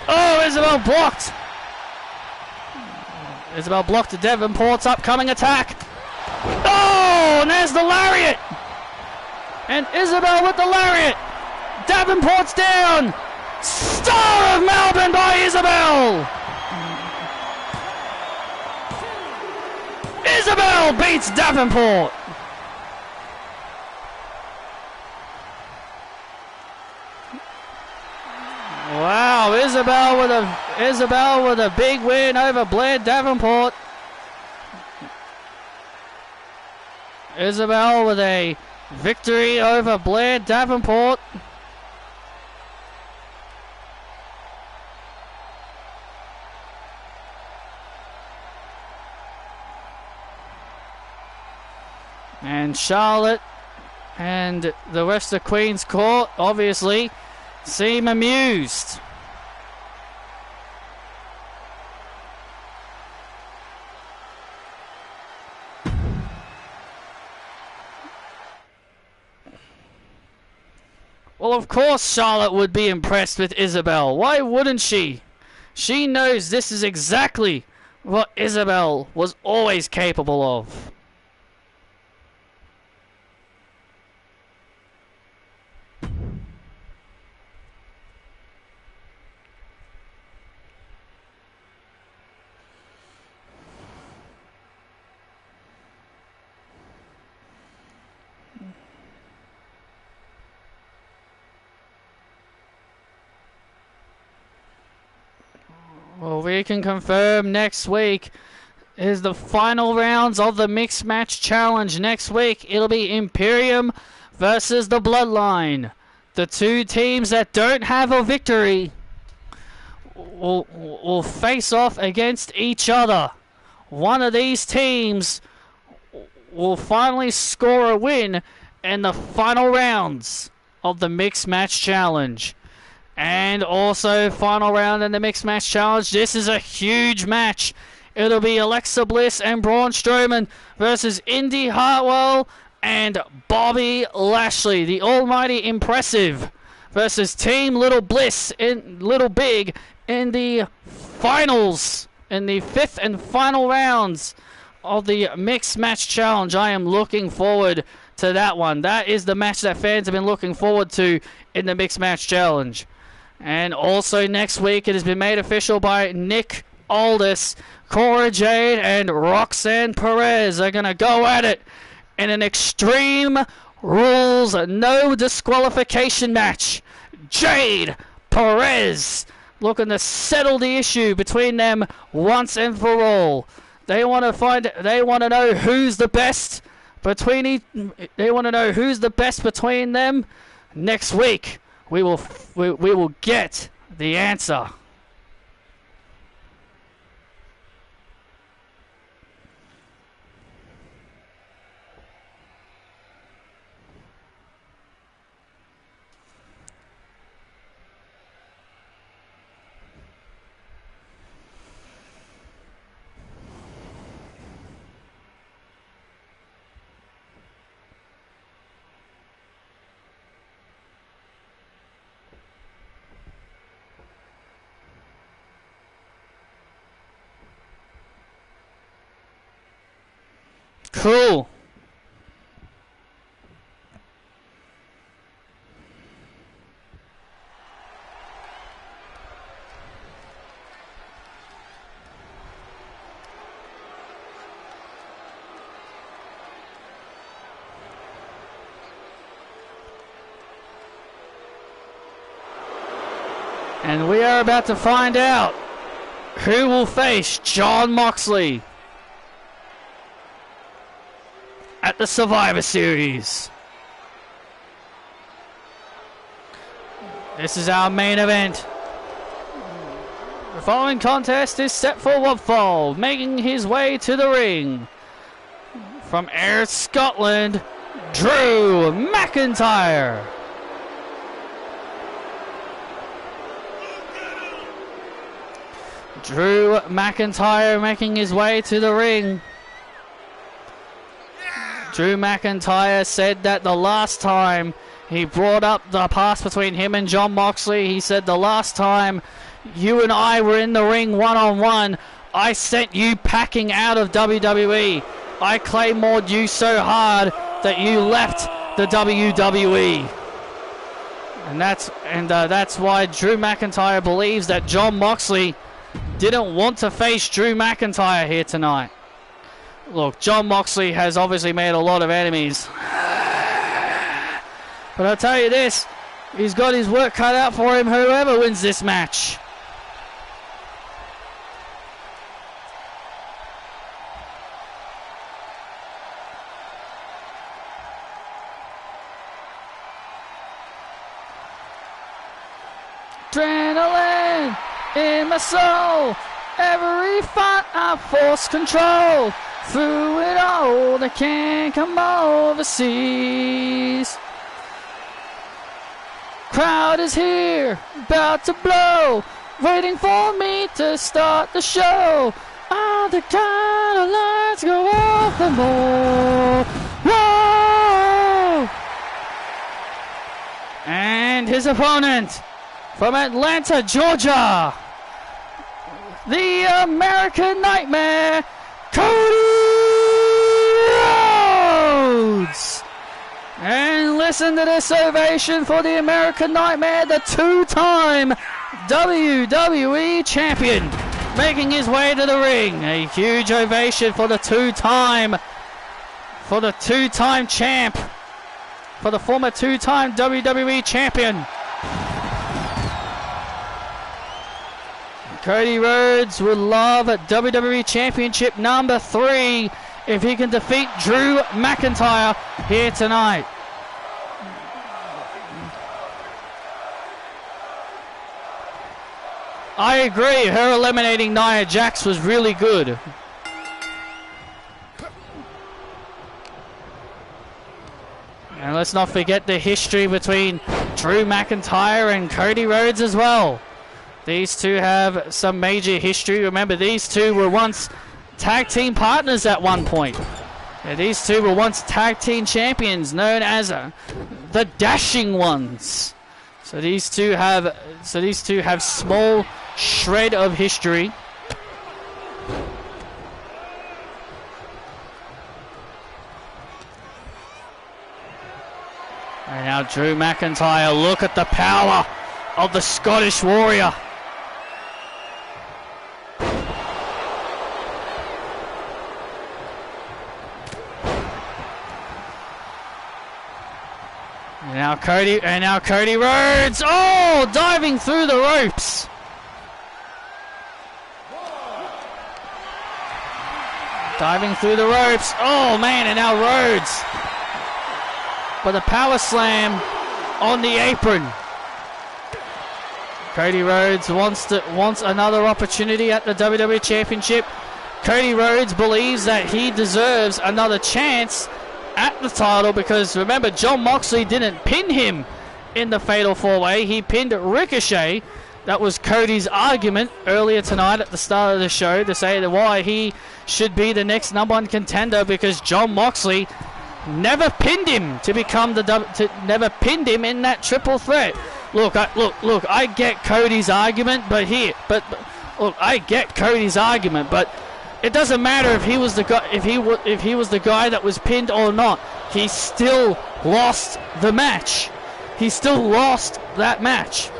Oh, Isabel blocked. Isabel blocked Davenport's upcoming attack. Oh, and there's the lariat. And Isabel with the lariat. Davenport's down. Star of Melbourne by Isabel. Isabel beats Davenport. Wow, Isabel with a big win over Blair Davenport. Isabel with a victory over Blair Davenport. And Charlotte and the rest of Queen's Court obviously seem amused. Well, of course Charlotte would be impressed with Isabel. Why wouldn't she? She knows this is exactly what Isabel was always capable of. Well, we can confirm next week is the final rounds of the Mixed Match Challenge. Next week, it'll be Imperium versus the Bloodline. The two teams that don't have a victory will face off against each other. One of these teams will finally score a win in the final rounds of the Mixed Match Challenge. And also, final round in the Mixed Match Challenge. This is a huge match. It'll be Alexa Bliss and Braun Strowman versus Indy Hartwell and Bobby Lashley. The Almighty Impressive versus Team Little Bliss in Little Big in the finals, in the fifth and final rounds of the Mixed Match Challenge. I am looking forward to that one. That is the match that fans have been looking forward to in the Mixed Match Challenge. And also next week, it has been made official by Nick Aldis. Cora Jade and Roxanne Perez are going to go at it in an Extreme Rules no disqualification match. Jade, Perez looking to settle the issue between them once and for all. They want to know who's the best between them. Next week we will get the answer. Cool. And we are about to find out who will face Jon Moxley at the Survivor Series. This is our main event. The following contest is set for one fall, making his way to the ring from Ayr, Scotland, Drew McIntyre. Drew McIntyre making his way to the ring. Drew McIntyre said that the last time he brought up the past between him and Jon Moxley, he said the last time you and I were in the ring one-on-one, I sent you packing out of WWE. I claymored you so hard that you left the WWE. And that's why Drew McIntyre believes that Jon Moxley didn't want to face Drew McIntyre here tonight. Look, Jon Moxley has obviously made a lot of enemies. But I'll tell you this, he's got his work cut out for him whoever wins this match. Adrenaline in my soul, every fight I force control. Through it all, they can't come overseas. Crowd is here, about to blow, waiting for me to start the show. All the kind of lights go off the more. Whoa! And his opponent from Atlanta, Georgia, the American Nightmare, Cody Rhodes. And listen to this ovation for the American Nightmare, the two-time WWE Champion, making his way to the ring. A huge ovation for the two-time champ, for the former two-time WWE Champion. Cody Rhodes would love a WWE Championship number 3 if he can defeat Drew McIntyre here tonight. I agree, her eliminating Nia Jax was really good. And let's not forget the history between Drew McIntyre and Cody Rhodes as well. These two have some major history. Remember, these two were once tag team partners at one point. Yeah, these two were once tag team champions, known as the Dashing Ones. So these two have small shred of history. And now Drew McIntyre, look at the power of the Scottish Warrior. And now Cody Rhodes, oh, diving through the ropes. Diving through the ropes. Oh man, and now Rhodes. But a power slam on the apron. Cody Rhodes wants another opportunity at the WWE Championship. Cody Rhodes believes that he deserves another chance at the title because remember, Jon Moxley didn't pin him in the Fatal 4-Way. He pinned Ricochet. That was Cody's argument earlier tonight at the start of the show to say that why he should be the next #1 contender because Jon Moxley never pinned him to become never pinned him in that triple threat. Look, I get Cody's argument, but I get Cody's argument, but it doesn't matter if he was the guy, if he was the guy that was pinned or not. He still lost the match. He still lost that match.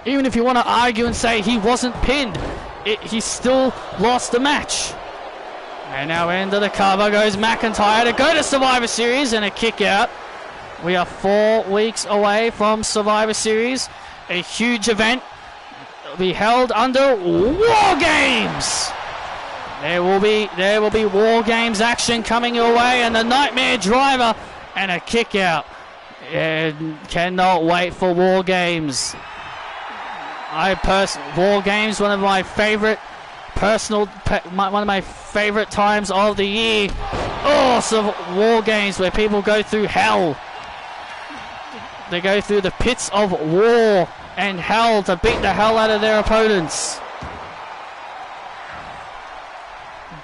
Even if you want to argue and say he wasn't pinned, he still lost the match. And now into the cover goes McIntyre to go to Survivor Series and a kick out. We are 4 weeks away from Survivor Series, a huge event. be held under War Games. There will be War Games action coming your way, and the Nightmare Driver and a kick out. And cannot wait for War Games. War Games, one of my favorite one of my favorite times of the year. Oh, some War Games where people go through hell. They go through the pits of war and hell to beat the hell out of their opponents.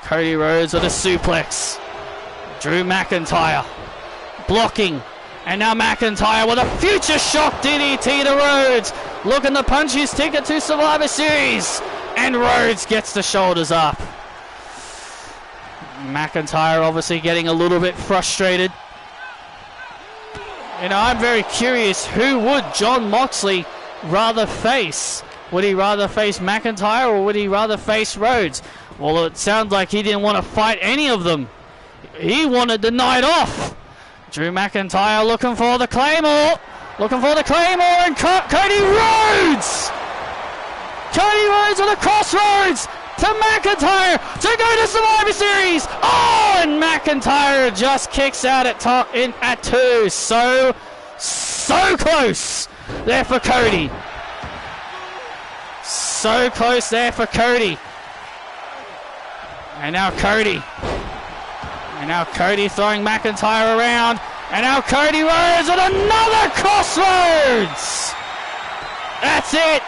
Cody Rhodes with a suplex. Drew McIntyre blocking. And now McIntyre with a future shock DDT to Rhodes. Looking to punch his ticket to Survivor Series. And Rhodes gets the shoulders up. McIntyre obviously getting a little bit frustrated. You know, I'm very curious, who would Jon Moxley rather face? Would he rather face McIntyre or would he rather face Rhodes? Well, it sounds like he didn't want to fight any of them. He wanted the night off. Drew McIntyre looking for the Claymore. And Cody Rhodes! Cody Rhodes on the crossroads to McIntyre to go to Survivor Series. Oh, and McIntyre just kicks out at 2. So close there for Cody. So close there for Cody. And now Cody throwing McIntyre around. And now Cody Rhodes with another crossroads. That's it.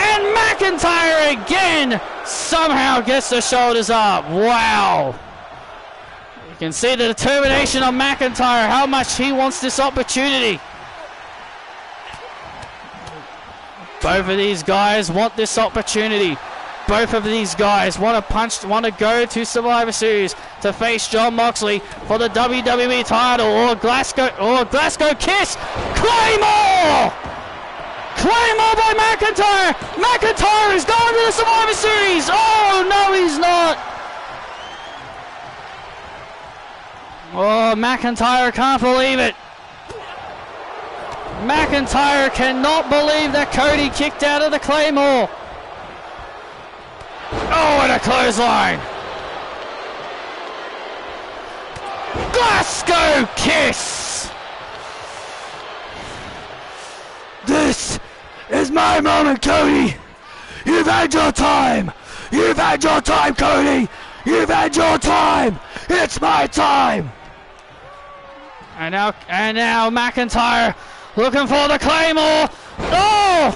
And McIntyre again somehow gets the shoulders up. Wow. You can see the determination of McIntyre, how much he wants this opportunity. Both of these guys want this opportunity. Both of these guys want to go to Survivor Series to face Jon Moxley for the WWE title or Glasgow Kiss. Claymore by McIntyre. McIntyre is going to the Survivor Series. Oh, no, he's not. Oh, McIntyre can't believe it. McIntyre cannot believe that Cody kicked out of the Claymore. Oh, and a clothesline. Glasgow Kiss. This is my moment, Cody. You've had your time. You've had your time, Cody. You've had your time. It's my time. And now McIntyre looking for the Claymore. Oh!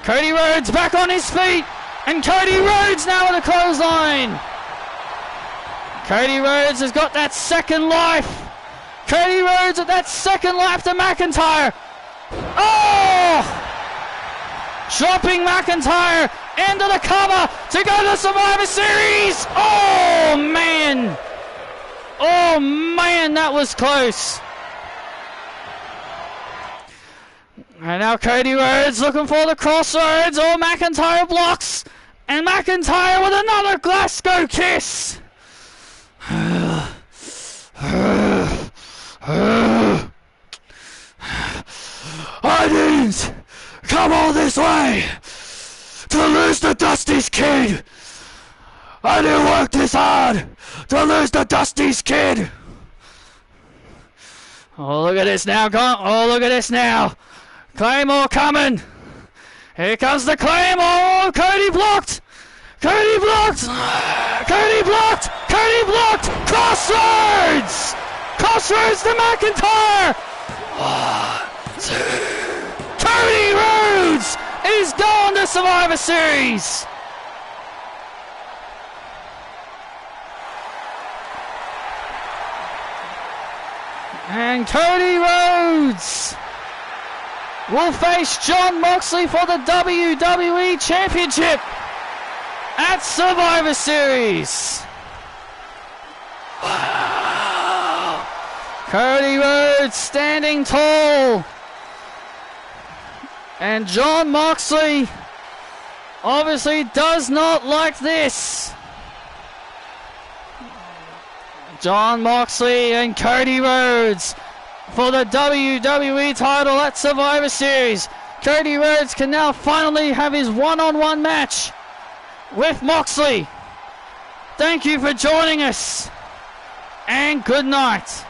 Cody Rhodes back on his feet. And Cody Rhodes now with a clothesline. Cody Rhodes has got that second life. Cody Rhodes with that second life to McIntyre. Oh! Dropping McIntyre into the cover to go to Survivor Series. Oh, man. Oh, man, that was close. And now Cody Rhodes looking for the crossroads. Oh, McIntyre blocks. And McIntyre with another Glasgow Kiss. I didn't come all this way to lose the Dusty's kid. I didn't work this hard to lose the Dusty's kid. Oh, look at this now. Oh, look at this now. Claymore coming. Here comes the Claymore. Oh, Cody blocked. Cody blocked. Cody blocked. Cody blocked. Crossroads. Crossroads to McIntyre. 1, 2. Cody Rhodes is going to Survivor Series. And Cody Rhodes will face Jon Moxley for the WWE Championship at Survivor Series. Wow. Cody Rhodes standing tall. And Jon Moxley obviously does not like this. Jon Moxley and Cody Rhodes for the WWE title at Survivor Series. Cody Rhodes can now finally have his one-on-one match with Moxley. Thank you for joining us, and good night.